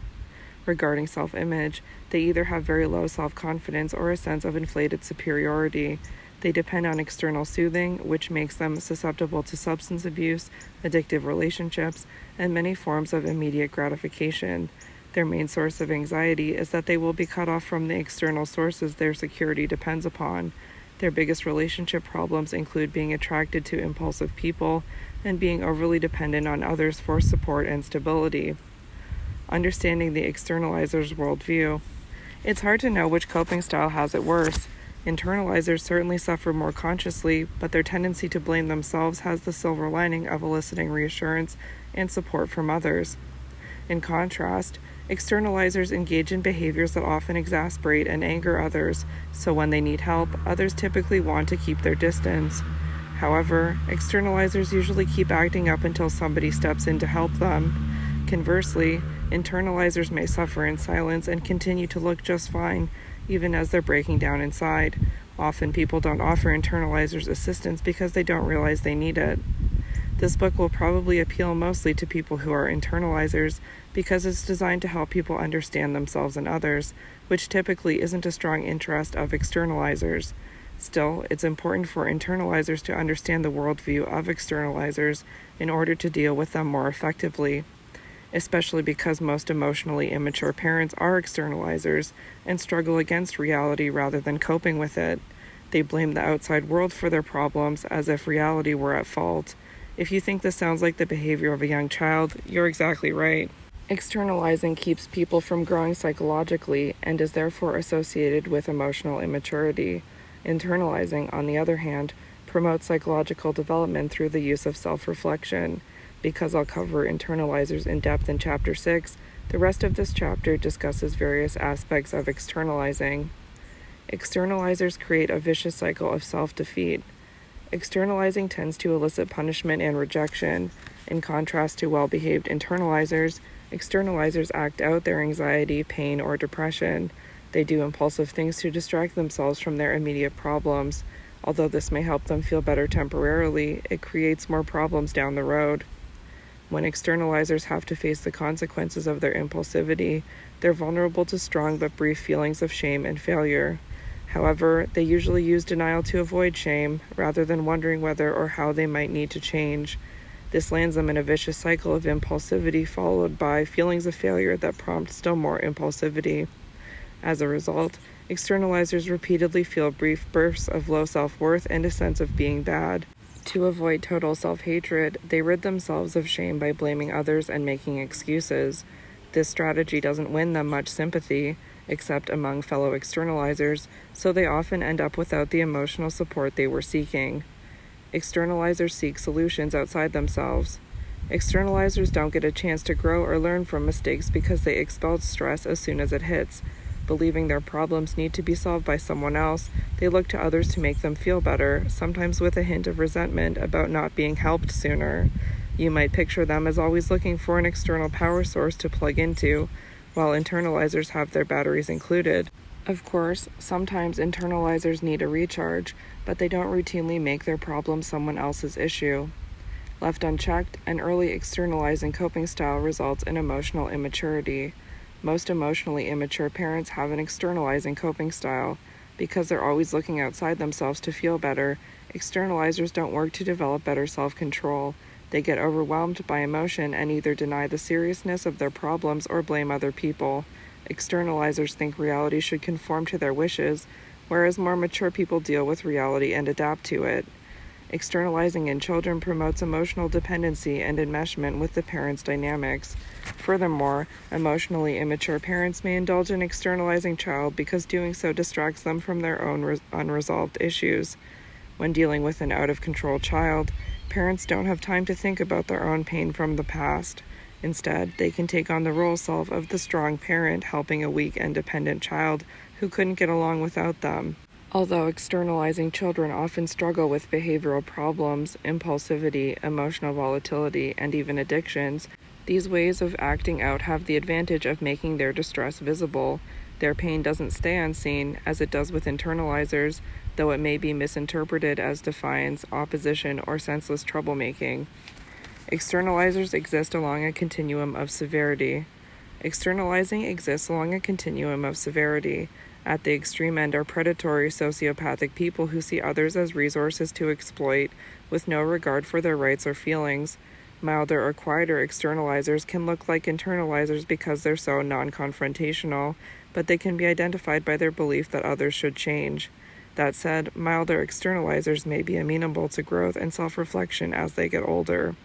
Regarding self-image, they either have very low self-confidence or a sense of inflated superiority. They depend on external soothing, which makes them susceptible to substance abuse, addictive relationships, and many forms of immediate gratification. Their main source of anxiety is that they will be cut off from the external sources their security depends upon. Their biggest relationship problems include being attracted to impulsive people and being overly dependent on others for support and stability. Understanding the externalizer's worldview. It's hard to know which coping style has it worse. Internalizers certainly suffer more consciously, but their tendency to blame themselves has the silver lining of eliciting reassurance and support from others. In contrast, externalizers engage in behaviors that often exasperate and anger others, so when they need help, others typically want to keep their distance. However, externalizers usually keep acting up until somebody steps in to help them. Conversely, internalizers may suffer in silence and continue to look just fine, even as they're breaking down inside. Often people don't offer internalizers assistance because they don't realize they need it. This book will probably appeal mostly to people who are internalizers because it's designed to help people understand themselves and others, which typically isn't a strong interest of externalizers. Still, it's important for internalizers to understand the worldview of externalizers in order to deal with them more effectively, especially because most emotionally immature parents are externalizers and struggle against reality rather than coping with it. They blame the outside world for their problems as if reality were at fault. If you think this sounds like the behavior of a young child, you're exactly right. Externalizing keeps people from growing psychologically and is therefore associated with emotional immaturity. Internalizing, on the other hand, promotes psychological development through the use of self-reflection. Because I'll cover internalizers in depth in Chapter 6, the rest of this chapter discusses various aspects of externalizing. Externalizers create a vicious cycle of self-defeat. Externalizing tends to elicit punishment and rejection. In contrast to well-behaved internalizers, externalizers act out their anxiety, pain, or depression. They do impulsive things to distract themselves from their immediate problems. Although this may help them feel better temporarily, it creates more problems down the road. When externalizers have to face the consequences of their impulsivity, they're vulnerable to strong but brief feelings of shame and failure. However, they usually use denial to avoid shame, rather than wondering whether or how they might need to change. This lands them in a vicious cycle of impulsivity followed by feelings of failure that prompt still more impulsivity. As a result, externalizers repeatedly feel brief bursts of low self-worth and a sense of being bad. To avoid total self-hatred, they rid themselves of shame by blaming others and making excuses. This strategy doesn't win them much sympathy, except among fellow externalizers, so they often end up without the emotional support they were seeking. Externalizers seek solutions outside themselves. Externalizers don't get a chance to grow or learn from mistakes because they expel stress as soon as it hits. Believing their problems need to be solved by someone else, they look to others to make them feel better, sometimes with a hint of resentment about not being helped sooner. You might picture them as always looking for an external power source to plug into, while internalizers have their batteries included. Of course, sometimes internalizers need a recharge, but they don't routinely make their problem someone else's issue. Left unchecked, an early externalizing coping style results in emotional immaturity. Most emotionally immature parents have an externalizing coping style. Because they're always looking outside themselves to feel better, externalizers don't work to develop better self-control. They get overwhelmed by emotion and either deny the seriousness of their problems or blame other people. Externalizers think reality should conform to their wishes, whereas more mature people deal with reality and adapt to it. Externalizing in children promotes emotional dependency and enmeshment with the parents' dynamics. Furthermore, emotionally immature parents may indulge in externalizing child because doing so distracts them from their own unresolved issues. When dealing with an out-of-control child, parents don't have time to think about their own pain from the past. Instead, they can take on the role self of the strong parent helping a weak and dependent child who couldn't get along without them. Although externalizing children often struggle with behavioral problems, impulsivity, emotional volatility, and even addictions, these ways of acting out have the advantage of making their distress visible. Their pain doesn't stay unseen, as it does with internalizers, though it may be misinterpreted as defiance, opposition, or senseless troublemaking. Externalizers exist along a continuum of severity. Externalizing exists along a continuum of severity. At the extreme end are predatory sociopathic people who see others as resources to exploit, with no regard for their rights or feelings. Milder or quieter externalizers can look like internalizers because they're so non-confrontational, but they can be identified by their belief that others should change. That said, milder externalizers may be amenable to growth and self-reflection as they get older.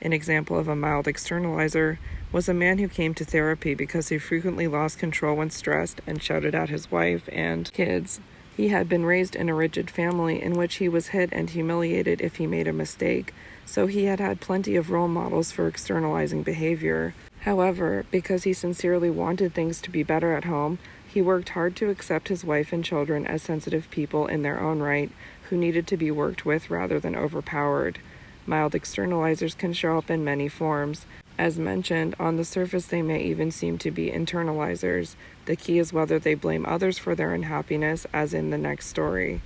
An example of a mild externalizer was a man who came to therapy because he frequently lost control when stressed and shouted at his wife and kids. He had been raised in a rigid family in which he was hit and humiliated if he made a mistake, so he had had plenty of role models for externalizing behavior. However, because he sincerely wanted things to be better at home, he worked hard to accept his wife and children as sensitive people in their own right, who needed to be worked with rather than overpowered. Mild externalizers can show up in many forms. As mentioned, on the surface they may even seem to be internalizers. The key is whether they blame others for their unhappiness, as in the next story,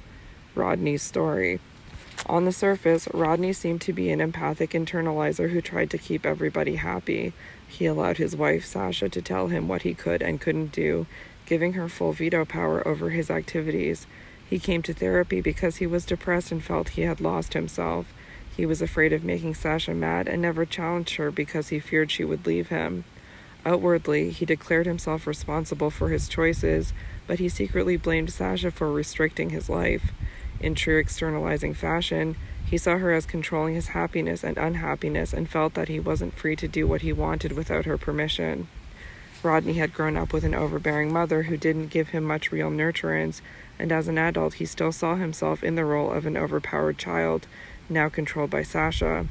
Rodney's story. On the surface, Rodney seemed to be an empathic internalizer who tried to keep everybody happy. He allowed his wife, Sasha, to tell him what he could and couldn't do, giving her full veto power over his activities. He came to therapy because he was depressed and felt he had lost himself. He was afraid of making Sasha mad and never challenged her because he feared she would leave him. Outwardly, he declared himself responsible for his choices, but he secretly blamed Sasha for restricting his life. In true externalizing fashion, he saw her as controlling his happiness and unhappiness and felt that he wasn't free to do what he wanted without her permission. Rodney had grown up with an overbearing mother who didn't give him much real nurturance, and as an adult he still saw himself in the role of an overpowered child, now controlled by Sasha.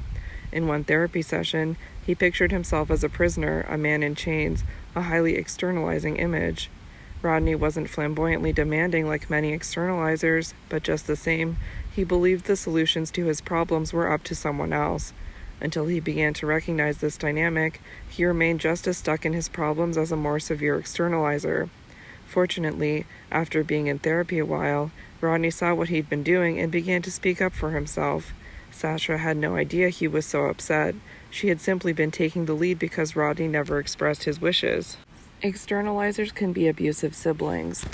In one therapy session, he pictured himself as a prisoner, a man in chains, a highly externalizing image. Rodney wasn't flamboyantly demanding like many externalizers, but just the same, he believed the solutions to his problems were up to someone else. Until he began to recognize this dynamic, he remained just as stuck in his problems as a more severe externalizer. Fortunately, after being in therapy a while, Rodney saw what he'd been doing and began to speak up for himself. Sasha had no idea he was so upset. She had simply been taking the lead because Rodney never expressed his wishes. Externalizers can be abusive siblings.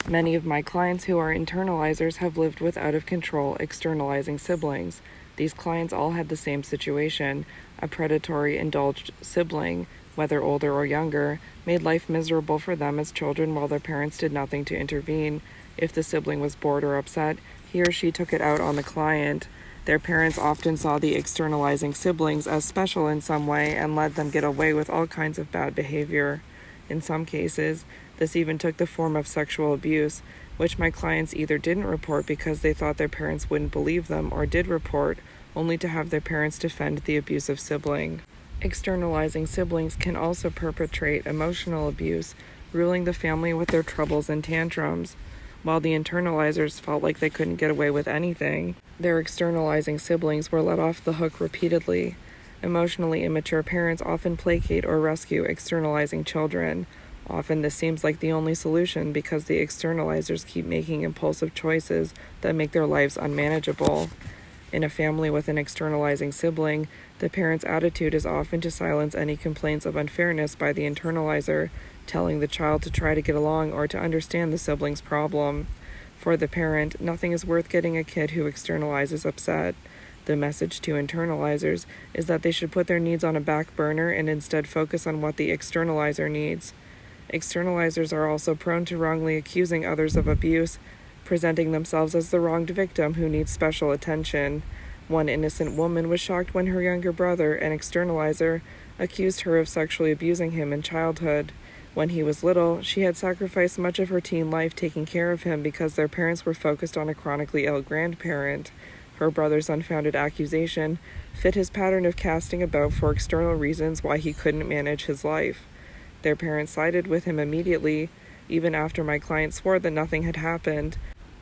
Many of my clients who are internalizers have lived with out-of-control externalizing siblings. These clients all had the same situation. A predatory, indulged sibling, whether older or younger, made life miserable for them as children while their parents did nothing to intervene. If the sibling was bored or upset, he or she took it out on the client. Their parents often saw the externalizing siblings as special in some way and let them get away with all kinds of bad behavior. In some cases, this even took the form of sexual abuse, which my clients either didn't report because they thought their parents wouldn't believe them, or did report, only to have their parents defend the abusive sibling. Externalizing siblings can also perpetrate emotional abuse, ruling the family with their troubles and tantrums. While the internalizers felt like they couldn't get away with anything, their externalizing siblings were let off the hook repeatedly. Emotionally immature parents often placate or rescue externalizing children. Often this seems like the only solution because the externalizers keep making impulsive choices that make their lives unmanageable. In a family with an externalizing sibling, the parent's attitude is often to silence any complaints of unfairness by the internalizer, telling the child to try to get along or to understand the sibling's problem. For the parent, nothing is worth getting a kid who externalizes upset. The message to internalizers is that they should put their needs on a back burner and instead focus on what the externalizer needs. Externalizers are also prone to wrongly accusing others of abuse, presenting themselves as the wronged victim who needs special attention. One innocent woman was shocked when her younger brother, an externalizer, accused her of sexually abusing him in childhood. When he was little, she had sacrificed much of her teen life taking care of him because their parents were focused on a chronically ill grandparent. Her brother's unfounded accusation fit his pattern of casting about for external reasons why he couldn't manage his life. Their parents sided with him immediately, even after my client swore that nothing had happened.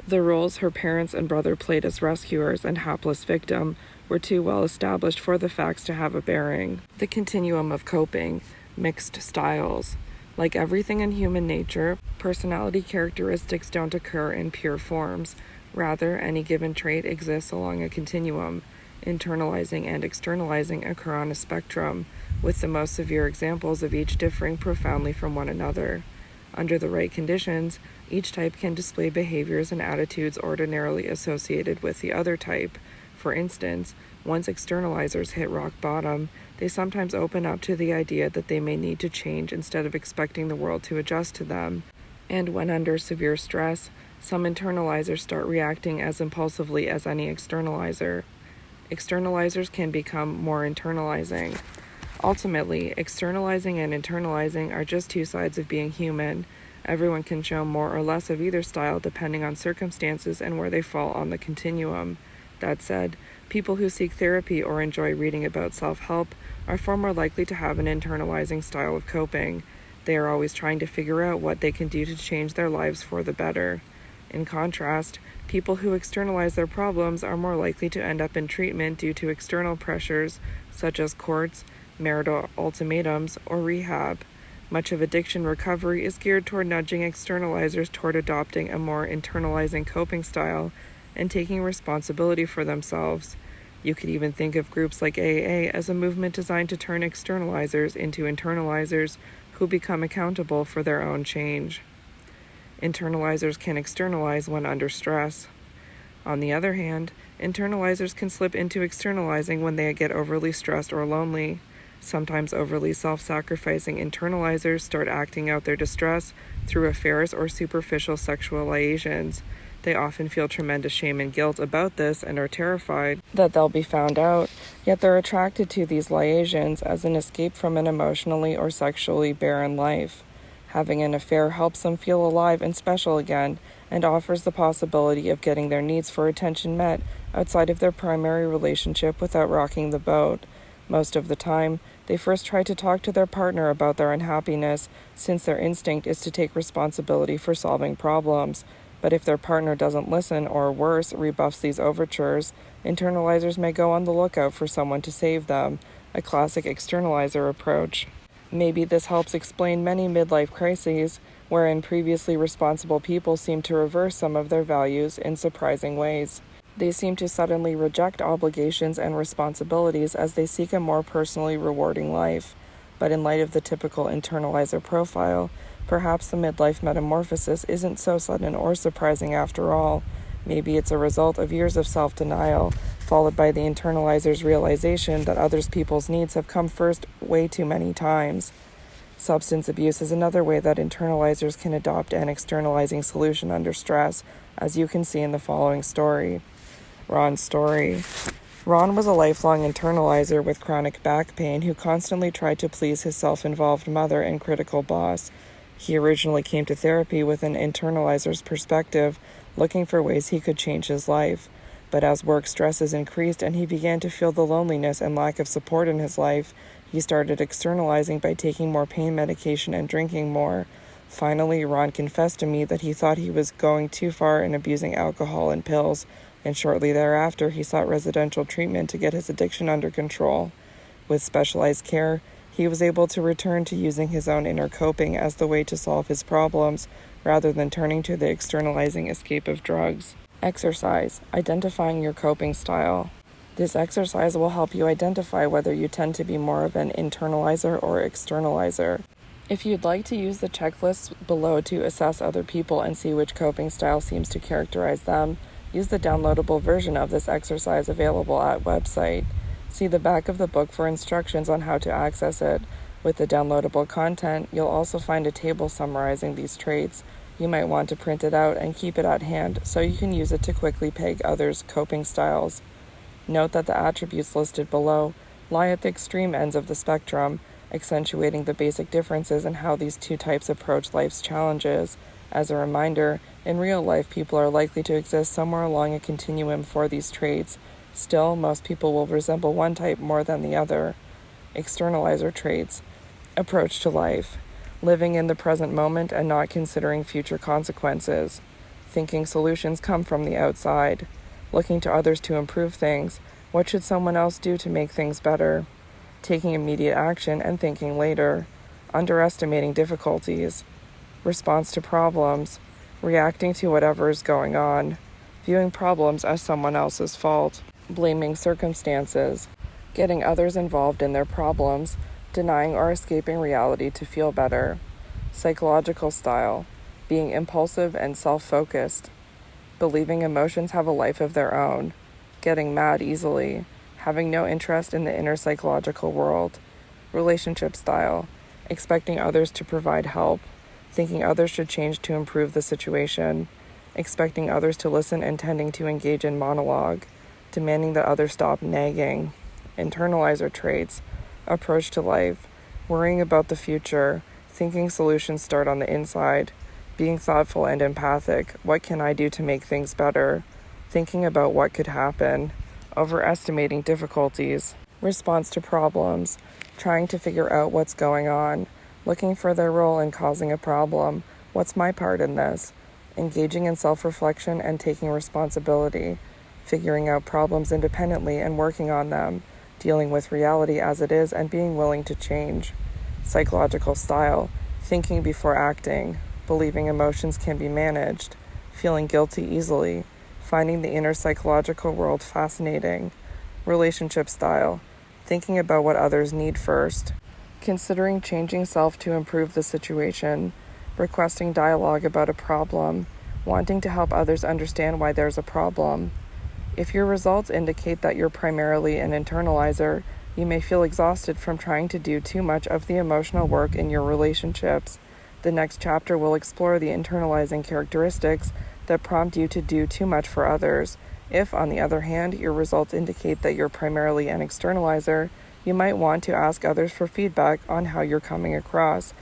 The roles her parents and brother played as rescuers and hapless victim were too well established for the facts to have a bearing. The continuum of coping, mixed styles. Like everything in human nature, personality characteristics don't occur in pure forms. Rather, any given trait exists along a continuum. Internalizing and externalizing occur on a spectrum, with the most severe examples of each differing profoundly from one another. Under the right conditions, each type can display behaviors and attitudes ordinarily associated with the other type. For instance, once externalizers hit rock bottom, they sometimes open up to the idea that they may need to change instead of expecting the world to adjust to them. And when under severe stress, some internalizers start reacting as impulsively as any externalizer. Externalizers can become more internalizing. Ultimately, externalizing and internalizing are just two sides of being human. Everyone can show more or less of either style depending on circumstances and where they fall on the continuum. That said, people who seek therapy or enjoy reading about self-help are far more likely to have an internalizing style of coping. They are always trying to figure out what they can do to change their lives for the better. In contrast, people who externalize their problems are more likely to end up in treatment due to external pressures, such as courts, marital ultimatums, or rehab. Much of addiction recovery is geared toward nudging externalizers toward adopting a more internalizing coping style and taking responsibility for themselves. You could even think of groups like AA as a movement designed to turn externalizers into internalizers who become accountable for their own change. Internalizers can externalize when under stress. On the other hand, internalizers can slip into externalizing when they get overly stressed or lonely. Sometimes overly self-sacrificing internalizers start acting out their distress through affairs or superficial sexual liaisons. They often feel tremendous shame and guilt about this and are terrified that they'll be found out, yet they're attracted to these liaisons as an escape from an emotionally or sexually barren life. Having an affair helps them feel alive and special again and offers the possibility of getting their needs for attention met outside of their primary relationship without rocking the boat. Most of the time, they first try to talk to their partner about their unhappiness, since their instinct is to take responsibility for solving problems. But if their partner doesn't listen or, worse, rebuffs these overtures, internalizers may go on the lookout for someone to save them, a classic externalizer approach. Maybe this helps explain many midlife crises, wherein previously responsible people seem to reverse some of their values in surprising ways. They seem to suddenly reject obligations and responsibilities as they seek a more personally rewarding life. But in light of the typical internalizer profile, perhaps the midlife metamorphosis isn't so sudden or surprising after all. Maybe it's a result of years of self-denial, followed by the internalizer's realization that other people's needs have come first way too many times. Substance abuse is another way that internalizers can adopt an externalizing solution under stress, as you can see in the following story. Ron's story. Ron was a lifelong internalizer with chronic back pain who constantly tried to please his self-involved mother and critical boss. He originally came to therapy with an internalizer's perspective, looking for ways he could change his life. But as work stresses increased and he began to feel the loneliness and lack of support in his life, he started externalizing by taking more pain medication and drinking more. Finally, Ron confessed to me that he thought he was going too far in abusing alcohol and pills, and shortly thereafter he sought residential treatment to get his addiction under control. With specialized care, he was able to return to using his own inner coping as the way to solve his problems, rather than turning to the externalizing escape of drugs. Exercise. Identifying your coping style. This exercise will help you identify whether you tend to be more of an internalizer or externalizer. If you'd like to use the checklists below to assess other people and see which coping style seems to characterize them, use the downloadable version of this exercise available at website. See the back of the book for instructions on how to access it. With the downloadable content, you'll also find a table summarizing these traits. You might want to print it out and keep it at hand so you can use it to quickly peg others' coping styles. Note that the attributes listed below lie at the extreme ends of the spectrum. accentuating the basic differences in how these two types approach life's challenges. As a reminder, in real life, people are likely to exist somewhere along a continuum for these traits. Still, most people will resemble one type more than the other. Externalizer traits. Approach to life. Living in the present moment and not considering future consequences. Thinking solutions come from the outside. Looking to others to improve things. What should someone else do to make things better? Taking immediate action and thinking later. Underestimating difficulties. Response to problems. Reacting to whatever is going on. Viewing problems as someone else's fault. Blaming circumstances. Getting others involved in their problems. Denying or escaping reality to feel better. Psychological style. Being impulsive and self-focused. Believing emotions have a life of their own. Getting mad easily. Having no interest in the inner psychological world. Relationship style. Expecting others to provide help. Thinking others should change to improve the situation. Expecting others to listen and tending to engage in monologue. Demanding that others stop nagging. Internalizer traits. Approach to life. Worrying about the future. Thinking solutions start on the inside. Being thoughtful and empathic. What can I do to make things better? Thinking about what could happen. Overestimating difficulties. Response to problems. Trying to figure out what's going on. Looking for their role in causing a problem. What's my part in this? Engaging in self-reflection and taking responsibility. Figuring out problems independently and working on them. Dealing with reality as it is and being willing to change. Psychological style. Thinking before acting. Believing emotions can be managed. Feeling guilty easily. Finding the inner psychological world fascinating. Relationship style. Thinking about what others need first. Considering changing self to improve the situation. Requesting dialogue about a problem. Wanting to help others understand why there's a problem. If your results indicate that you're primarily an internalizer, you may feel exhausted from trying to do too much of the emotional work in your relationships. The next chapter will explore the internalizing characteristics that prompt you to do too much for others. If, on the other hand, your results indicate that you're primarily an externalizer, you might want to ask others for feedback on how you're coming across.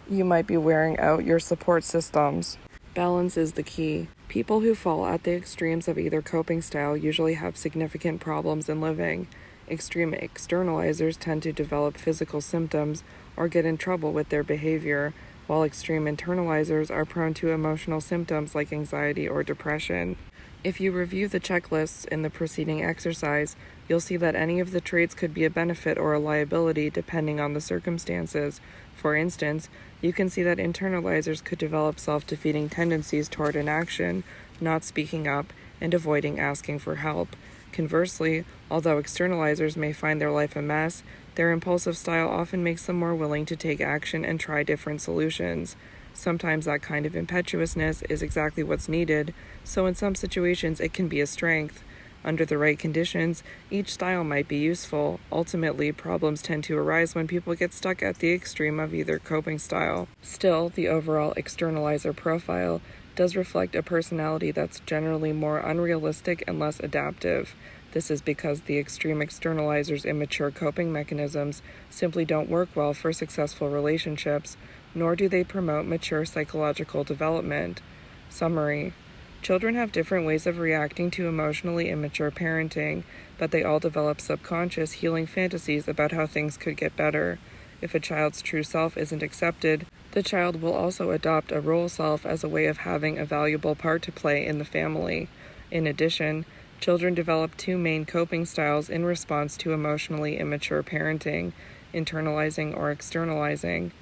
You might be wearing out your support systems. Balance is the key. People who fall at the extremes of either coping style usually have significant problems in living. Extreme externalizers tend to develop physical symptoms or get in trouble with their behavior, while extreme internalizers are prone to emotional symptoms like anxiety or depression. If you review the checklists in the preceding exercise, you'll see that any of the traits could be a benefit or a liability depending on the circumstances. For instance, you can see that internalizers could develop self-defeating tendencies toward inaction, not speaking up, and avoiding asking for help. Conversely, although externalizers may find their life a mess, their impulsive style often makes them more willing to take action and try different solutions. Sometimes that kind of impetuousness is exactly what's needed, so in some situations it can be a strength. Under the right conditions, each style might be useful. Ultimately, problems tend to arise when people get stuck at the extreme of either coping style. Still, the overall externalizer profile does reflect a personality that's generally more unrealistic and less adaptive. This is because the extreme externalizer's immature coping mechanisms simply don't work well for successful relationships, nor do they promote mature psychological development. Summary: children have different ways of reacting to emotionally immature parenting, but they all develop subconscious healing fantasies about how things could get better. If a child's true self isn't accepted, the child will also adopt a role self as a way of having a valuable part to play in the family. In addition, children develop two main coping styles in response to emotionally immature parenting: internalizing or externalizing.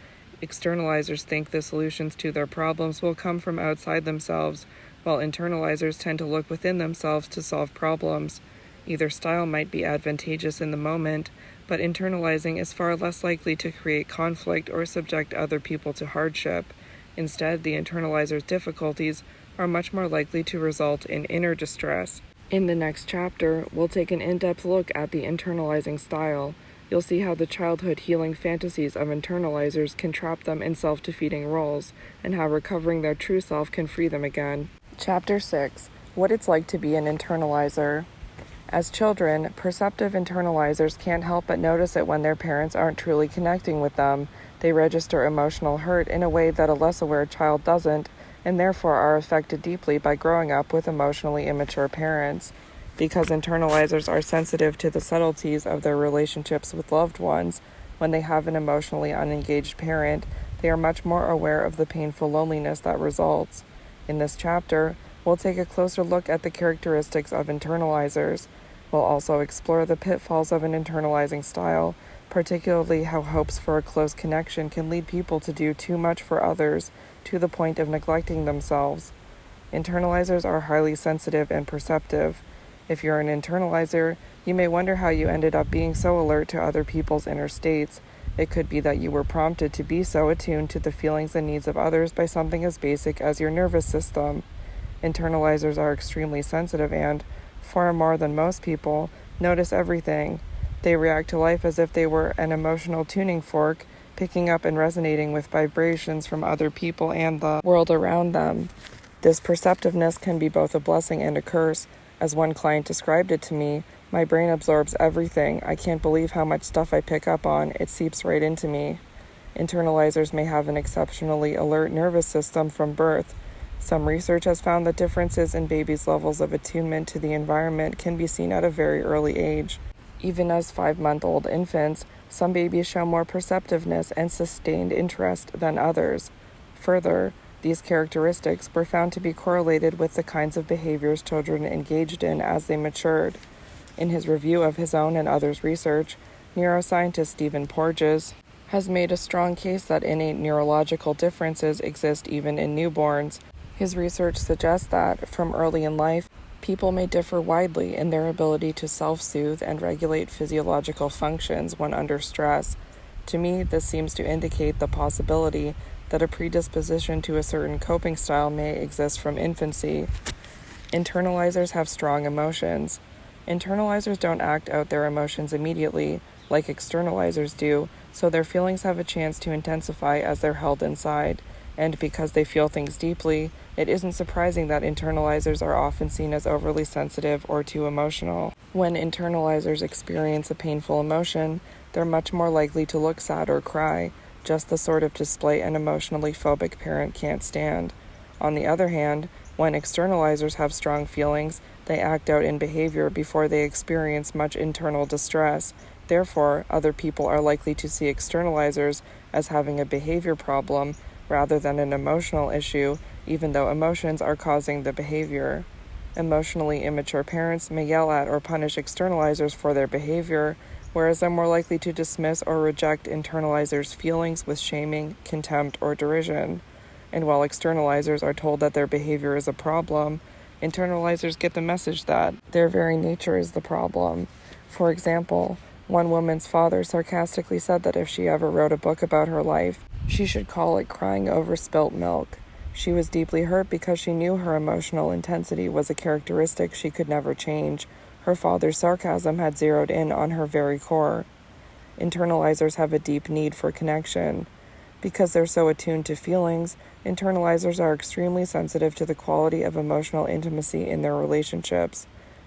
Externalizers think the solutions to their problems will come from outside themselves, while internalizers tend to look within themselves to solve problems. Either style might be advantageous in the moment, but internalizing is far less likely to create conflict or subject other people to hardship. Instead, the internalizer's difficulties are much more likely to result in inner distress. In the next chapter, we'll take an in-depth look at the internalizing style. You'll see how the childhood healing fantasies of internalizers can trap them in self-defeating roles, and how recovering their true self can free them again. Chapter 6. What it's like to be an internalizer. As children, perceptive internalizers can't help but notice it when their parents aren't truly connecting with them. They register emotional hurt in a way that a less aware child doesn't, and therefore are affected deeply by growing up with emotionally immature parents. Because internalizers are sensitive to the subtleties of their relationships with loved ones, when they have an emotionally unengaged parent, they are much more aware of the painful loneliness that results. In this chapter, we'll take a closer look at the characteristics of internalizers. We'll also explore the pitfalls of an internalizing style, particularly how hopes for a close connection can lead people to do too much for others to the point of neglecting themselves. Internalizers are highly sensitive and perceptive. If you're an internalizer, you may wonder how you ended up being so alert to other people's inner states. It could be that you were prompted to be so attuned to the feelings and needs of others by something as basic as your nervous system. Internalizers are extremely sensitive and, far more than most people, notice everything. They react to life as if they were an emotional tuning fork, picking up and resonating with vibrations from other people and the world around them. This perceptiveness can be both a blessing and a curse. As one client described it to me, my brain absorbs everything. I can't believe how much stuff I pick up on. It seeps right into me. Internalizers may have an exceptionally alert nervous system from birth. Some research has found that differences in babies' levels of attunement to the environment can be seen at a very early age. Even as 5-month-old infants, some babies show more perceptiveness and sustained interest than others. Further, these characteristics were found to be correlated with the kinds of behaviors children engaged in as they matured. In his review of his own and others' research, neuroscientist Stephen Porges has made a strong case that innate neurological differences exist even in newborns. His research suggests that, from early in life, people may differ widely in their ability to self-soothe and regulate physiological functions when under stress. To me, this seems to indicate the possibility that a predisposition to a certain coping style may exist from infancy. Internalizers have strong emotions. Internalizers don't act out their emotions immediately, like externalizers do, so their feelings have a chance to intensify as they're held inside. And because they feel things deeply, it isn't surprising that internalizers are often seen as overly sensitive or too emotional. When internalizers experience a painful emotion, they're much more likely to look sad or cry, just the sort of display an emotionally phobic parent can't stand. On the other hand, when externalizers have strong feelings, they act out in behavior before they experience much internal distress. Therefore, other people are likely to see externalizers as having a behavior problem rather than an emotional issue, even though emotions are causing the behavior. Emotionally immature parents may yell at or punish externalizers for their behavior, whereas they're more likely to dismiss or reject internalizers' feelings with shaming, contempt, or derision. And while externalizers are told that their behavior is a problem, internalizers get the message that their very nature is the problem. For example, one woman's father sarcastically said that if she ever wrote a book about her life, she should call it Crying Over Spilt Milk. She was deeply hurt because she knew her emotional intensity was a characteristic she could never change. Her father's sarcasm had zeroed in on her very core. Internalizers have a deep need for connection. Because they're so attuned to feelings, internalizers are extremely sensitive to the quality of emotional intimacy in their relationships.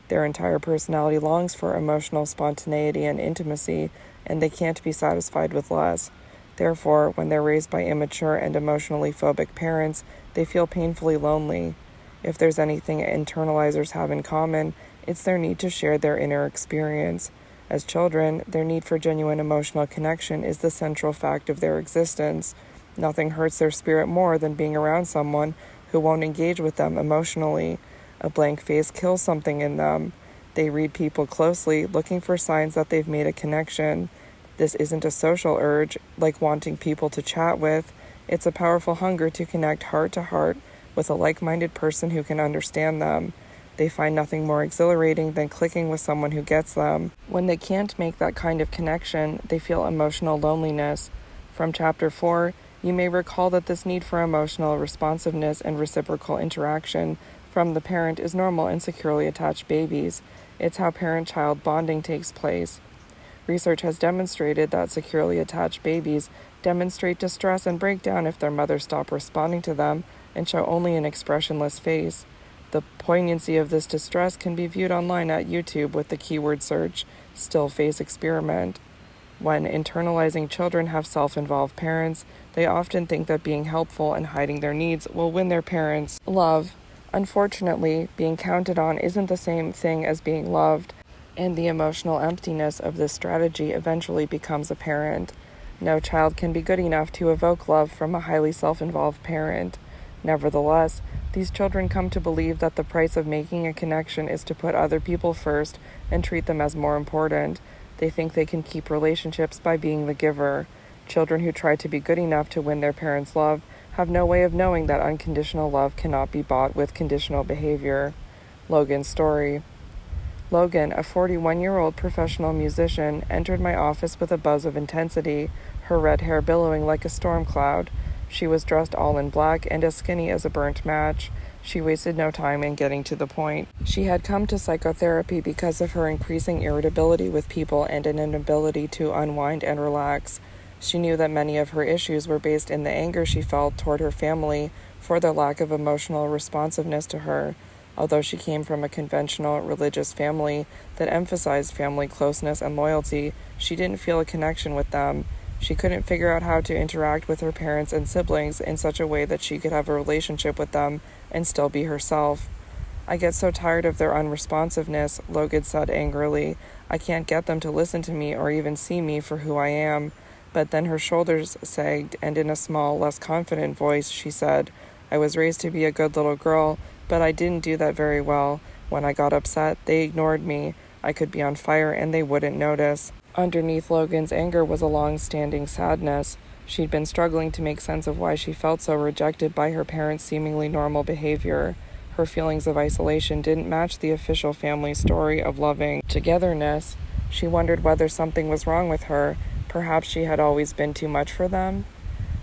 Their entire personality longs for emotional spontaneity and intimacy, and they can't be satisfied with less. Therefore, when they're raised by immature and emotionally phobic parents, they feel painfully lonely. If there's anything internalizers have in common, it's their need to share their inner experience. As children, their need for genuine emotional connection is the central fact of their existence. Nothing hurts their spirit more than being around someone who won't engage with them emotionally. A blank face kills something in them. They read people closely, looking for signs that they've made a connection. This isn't a social urge, like wanting people to chat with. It's a powerful hunger to connect heart to heart with a like-minded person who can understand them. They find nothing more exhilarating than clicking with someone who gets them. When they can't make that kind of connection, they feel emotional loneliness. From Chapter 4, you may recall that this need for emotional responsiveness and reciprocal interaction from the parent is normal in securely attached babies. It's how parent-child bonding takes place. Research has demonstrated that securely attached babies demonstrate distress and breakdown if their mothers stop responding to them and show only an expressionless face. The poignancy of this distress can be viewed online at YouTube with the keyword search "still face experiment." When internalizing children have self-involved parents, they often think that being helpful and hiding their needs will win their parents' love. Unfortunately, being counted on isn't the same thing as being loved, and the emotional emptiness of this strategy eventually becomes apparent. No child can be good enough to evoke love from a highly self-involved parent. Nevertheless, these children come to believe that the price of making a connection is to put other people first and treat them as more important. They think they can keep relationships by being the giver. Children who try to be good enough to win their parents' love have no way of knowing that unconditional love cannot be bought with conditional behavior. Logan's story. Logan, a 41-year-old professional musician, entered my office with a buzz of intensity, her red hair billowing like a storm cloud. She was dressed all in black and as skinny as a burnt match. She wasted no time in getting to the point. She had come to psychotherapy because of her increasing irritability with people and an inability to unwind and relax. She knew that many of her issues were based in the anger she felt toward her family for their lack of emotional responsiveness to her. Although she came from a conventional religious family that emphasized family closeness and loyalty, she didn't feel a connection with them. She couldn't figure out how to interact with her parents and siblings in such a way that she could have a relationship with them and still be herself. "I get so tired of their unresponsiveness," Logan said angrily. "I can't get them to listen to me or even see me for who I am." But then her shoulders sagged, and in a small, less confident voice, she said, "I was raised to be a good little girl, but I didn't do that very well. When I got upset, they ignored me. I could be on fire and they wouldn't notice." Underneath Logan's anger was a long-standing sadness. She'd been struggling to make sense of why she felt so rejected by her parents' seemingly normal behavior. Her feelings of isolation didn't match the official family story of loving togetherness. She wondered whether something was wrong with her. Perhaps she had always been too much for them.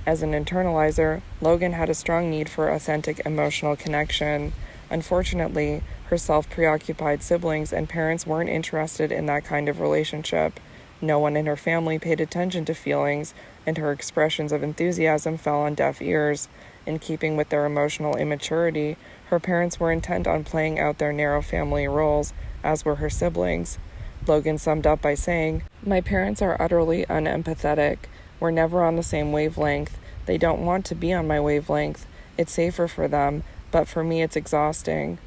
As an internalizer, Logan had a strong need for authentic emotional connection. Unfortunately, her self-preoccupied siblings and parents weren't interested in that kind of relationship. No one in her family paid attention to feelings, and her expressions of enthusiasm fell on deaf ears. In keeping with their emotional immaturity, her parents were intent on playing out their narrow family roles, as were her siblings. Logan summed up by saying, "My parents are utterly unempathetic. We're never on the same wavelength. They don't want to be on my wavelength. It's safer for them, but for me it's exhausting."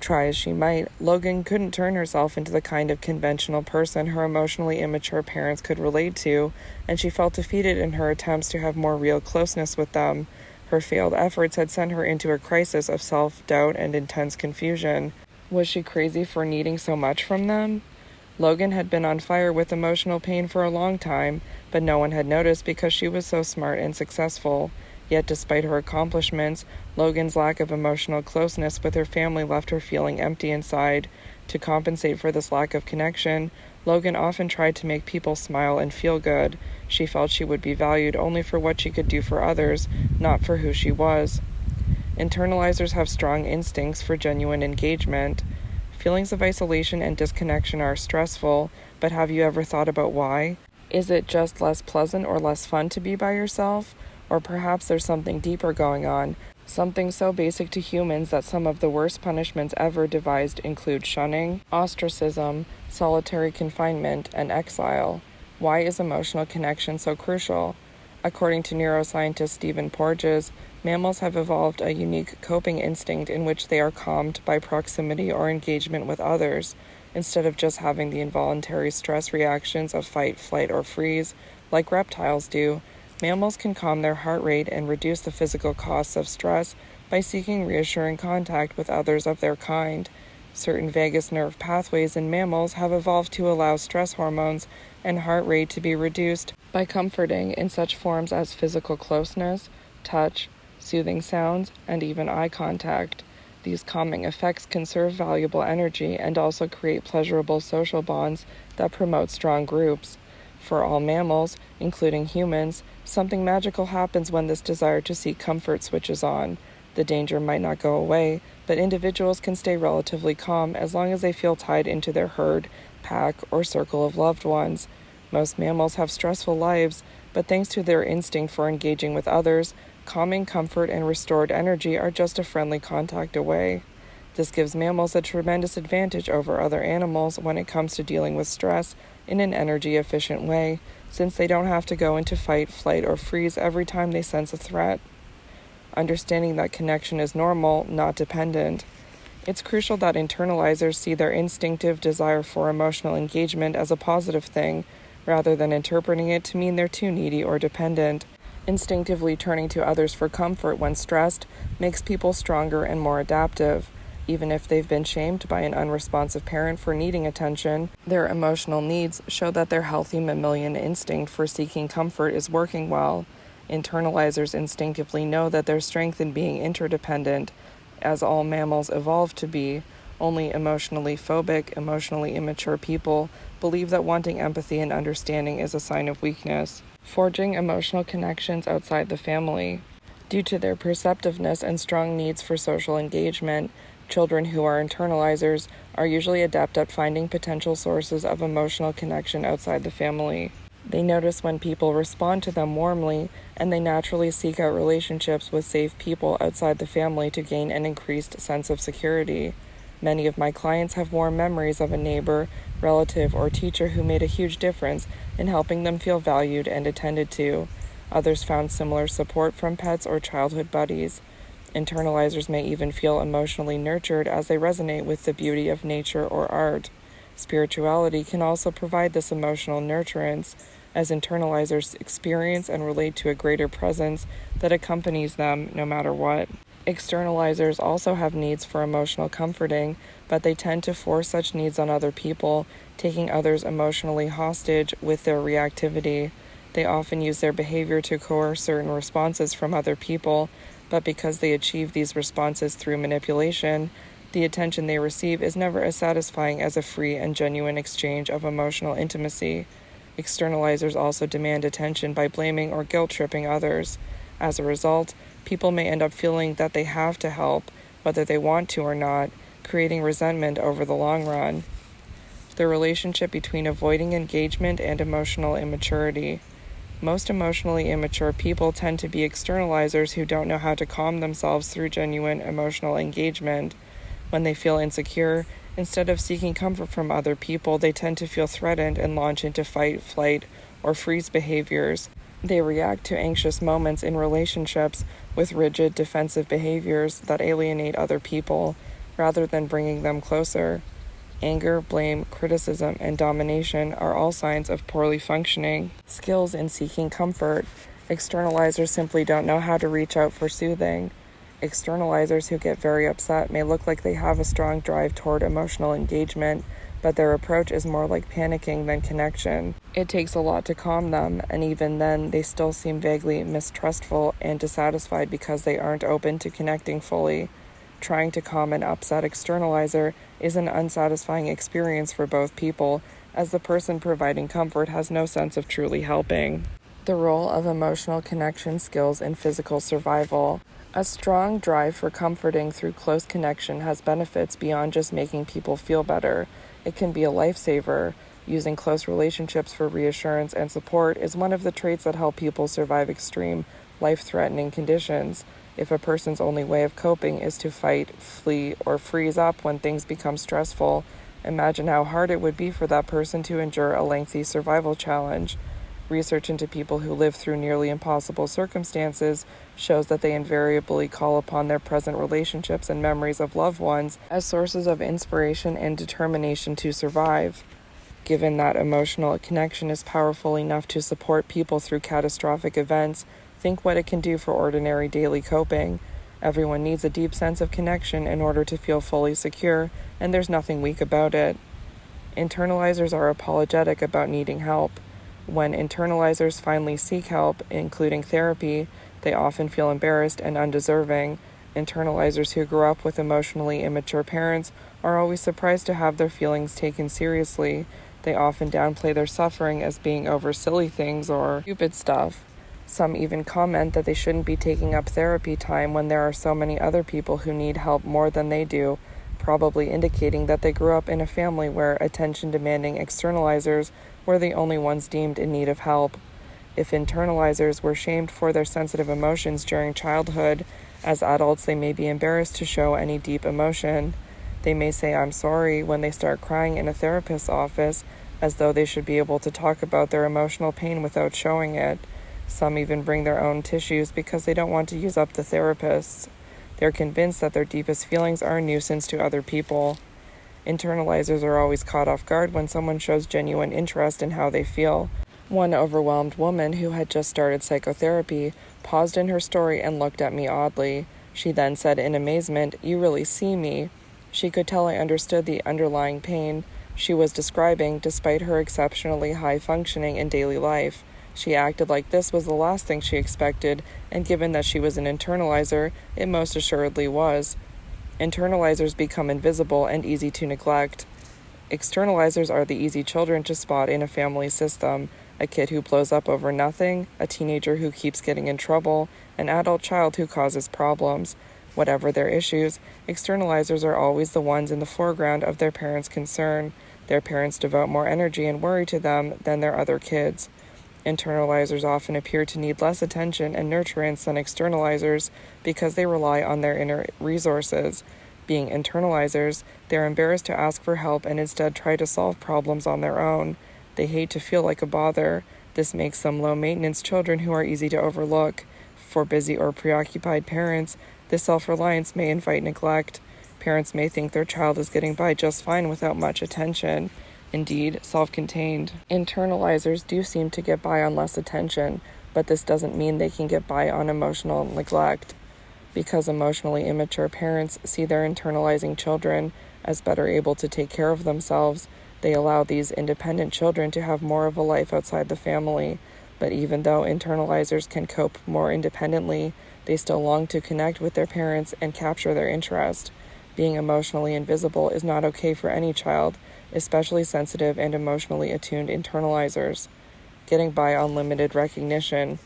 Try as she might, Logan couldn't turn herself into the kind of conventional person her emotionally immature parents could relate to, and she felt defeated in her attempts to have more real closeness with them. Her failed efforts had sent her into a crisis of self-doubt and intense confusion. Was she crazy for needing so much from them? Logan had been on fire with emotional pain for a long time, but no one had noticed because she was so smart and successful. Yet despite her accomplishments, Logan's lack of emotional closeness with her family left her feeling empty inside. To compensate for this lack of connection, Logan often tried to make people smile and feel good. She felt she would be valued only for what she could do for others, not for who she was. Internalizers have strong instincts for genuine engagement. Feelings of isolation and disconnection are stressful, but have you ever thought about why? Is it just less pleasant or less fun to be by yourself? Or perhaps there's something deeper going on, something so basic to humans that some of the worst punishments ever devised include shunning, ostracism, solitary confinement, and exile. Why is emotional connection so crucial? According to neuroscientist Stephen Porges, mammals have evolved a unique coping instinct in which they are calmed by proximity or engagement with others, instead of just having the involuntary stress reactions of fight, flight, or freeze, like reptiles do. Mammals can calm their heart rate and reduce the physical costs of stress by seeking reassuring contact with others of their kind. Certain vagus nerve pathways in mammals have evolved to allow stress hormones and heart rate to be reduced by comforting in such forms as physical closeness, touch, soothing sounds, and even eye contact. These calming effects conserve valuable energy and also create pleasurable social bonds that promote strong groups. For all mammals, including humans, something magical happens when this desire to seek comfort switches on. The danger might not go away, but individuals can stay relatively calm as long as they feel tied into their herd, pack, or circle of loved ones. Most mammals have stressful lives, but thanks to their instinct for engaging with others, calming comfort and restored energy are just a friendly contact away. This gives mammals a tremendous advantage over other animals when it comes to dealing with stress in an energy-efficient way, since they don't have to go into fight, flight, or freeze every time they sense a threat. Understanding that connection is normal, not dependent. It's crucial that internalizers see their instinctive desire for emotional engagement as a positive thing, rather than interpreting it to mean they're too needy or dependent. Instinctively turning to others for comfort when stressed makes people stronger and more adaptive. Even if they've been shamed by an unresponsive parent for needing attention, their emotional needs show that their healthy mammalian instinct for seeking comfort is working well. Internalizers instinctively know that their strength in being interdependent, as all mammals evolved to be. Only emotionally phobic, emotionally immature people believe that wanting empathy and understanding is a sign of weakness. Forging emotional connections outside the family. Due to their perceptiveness and strong needs for social engagement, children who are internalizers are usually adept at finding potential sources of emotional connection outside the family. They notice when people respond to them warmly, and they naturally seek out relationships with safe people outside the family to gain an increased sense of security. Many of my clients have warm memories of a neighbor, relative, or teacher who made a huge difference in helping them feel valued and attended to. Others found similar support from pets or childhood buddies. Internalizers may even feel emotionally nurtured as they resonate with the beauty of nature or art. Spirituality can also provide this emotional nurturance, as internalizers experience and relate to a greater presence that accompanies them no matter what. Externalizers also have needs for emotional comforting, but they tend to force such needs on other people, taking others emotionally hostage with their reactivity. They often use their behavior to coerce certain responses from other people, but because they achieve these responses through manipulation, the attention they receive is never as satisfying as a free and genuine exchange of emotional intimacy. Externalizers also demand attention by blaming or guilt-tripping others. As a result, people may end up feeling that they have to help, whether they want to or not, creating resentment over the long run. The relationship between avoiding engagement and emotional immaturity. Most emotionally immature people tend to be externalizers who don't know how to calm themselves through genuine emotional engagement. When they feel insecure, instead of seeking comfort from other people, they tend to feel threatened and launch into fight, flight, or freeze behaviors. They react to anxious moments in relationships with rigid, defensive behaviors that alienate other people, rather than bringing them closer. Anger, blame, criticism, and domination are all signs of poorly functioning skills in seeking comfort. Externalizers simply don't know how to reach out for soothing. Externalizers who get very upset may look like they have a strong drive toward emotional engagement, but their approach is more like panicking than connection. It takes a lot to calm them, and even then, they still seem vaguely mistrustful and dissatisfied because they aren't open to connecting fully. Trying to calm an upset externalizer is an unsatisfying experience for both people, as the person providing comfort has no sense of truly helping. The role of emotional connection skills in physical survival. A strong drive for comforting through close connection has benefits beyond just making people feel better. It can be a lifesaver. Using close relationships for reassurance and support is one of the traits that help people survive extreme, life-threatening conditions. If a person's only way of coping is to fight, flee, or freeze up when things become stressful, imagine how hard it would be for that person to endure a lengthy survival challenge. Research into people who live through nearly impossible circumstances shows that they invariably call upon their present relationships and memories of loved ones as sources of inspiration and determination to survive. Given that emotional connection is powerful enough to support people through catastrophic events, think what it can do for ordinary daily coping. Everyone needs a deep sense of connection in order to feel fully secure, and there's nothing weak about it. Internalizers are apologetic about needing help. When internalizers finally seek help, including therapy, they often feel embarrassed and undeserving. Internalizers who grew up with emotionally immature parents are always surprised to have their feelings taken seriously. They often downplay their suffering as being over silly things or stupid stuff. Some even comment that they shouldn't be taking up therapy time when there are so many other people who need help more than they do, probably indicating that they grew up in a family where attention-demanding externalizers were the only ones deemed in need of help. If internalizers were shamed for their sensitive emotions during childhood, as adults they may be embarrassed to show any deep emotion. They may say "I'm sorry" when they start crying in a therapist's office, as though they should be able to talk about their emotional pain without showing it. Some even bring their own tissues because they don't want to use up the therapist's. They're convinced that their deepest feelings are a nuisance to other people. Internalizers are always caught off guard when someone shows genuine interest in how they feel. One overwhelmed woman who had just started psychotherapy paused in her story and looked at me oddly. She then said in amazement, "You really see me." She could tell I understood the underlying pain she was describing despite her exceptionally high functioning in daily life. She acted like this was the last thing she expected, and given that she was an internalizer, it most assuredly was. Internalizers become invisible and easy to neglect. Externalizers are the easy children to spot in a family system: a kid who blows up over nothing, a teenager who keeps getting in trouble, an adult child who causes problems. Whatever their issues, externalizers are always the ones in the foreground of their parents' concern. Their parents devote more energy and worry to them than their other kids. Internalizers often appear to need less attention and nurturance than externalizers because they rely on their inner resources. Being internalizers, they're embarrassed to ask for help and instead try to solve problems on their own. They hate to feel like a bother. This makes them low-maintenance children who are easy to overlook. For busy or preoccupied parents, this self-reliance may invite neglect. Parents may think their child is getting by just fine without much attention. Indeed, self-contained. Internalizers do seem to get by on less attention, but this doesn't mean they can get by on emotional neglect. Because emotionally immature parents see their internalizing children as better able to take care of themselves, they allow these independent children to have more of a life outside the family. But even though internalizers can cope more independently, they still long to connect with their parents and capture their interest. Being emotionally invisible is not okay for any child, especially sensitive and emotionally attuned internalizers. Getting by on limited recognition.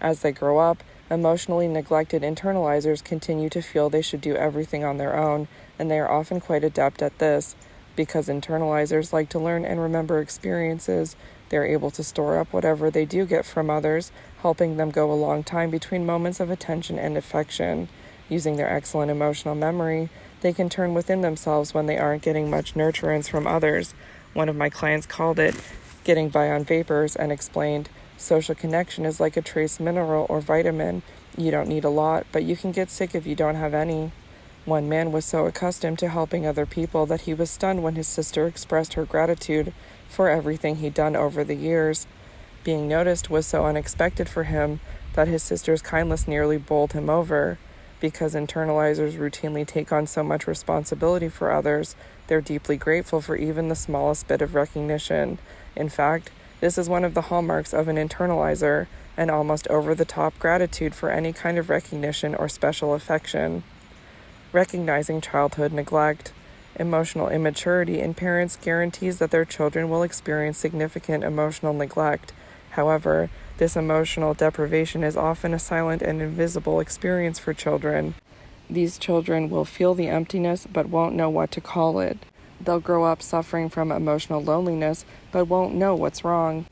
As they grow up, emotionally neglected internalizers continue to feel they should do everything on their own, and they are often quite adept at this. Because internalizers like to learn and remember experiences, they're able to store up whatever they do get from others, helping them go a long time between moments of attention and affection. Using their excellent emotional memory, they can turn within themselves when they aren't getting much nurturance from others. One of my clients called it getting by on vapors and explained, social connection is like a trace mineral or vitamin. You don't need a lot, but you can get sick if you don't have any. One man was so accustomed to helping other people that he was stunned when his sister expressed her gratitude for everything he'd done over the years. Being noticed was so unexpected for him that his sister's kindness nearly bowled him over. Because internalizers routinely take on so much responsibility for others, they're deeply grateful for even the smallest bit of recognition. In fact, this is one of the hallmarks of an internalizer, an almost over-the-top gratitude for any kind of recognition or special affection. Recognizing childhood neglect. Emotional immaturity in parents guarantees that their children will experience significant emotional neglect. However, this emotional deprivation is often a silent and invisible experience for children. These children will feel the emptiness but won't know what to call it. They'll grow up suffering from emotional loneliness but won't know what's wrong.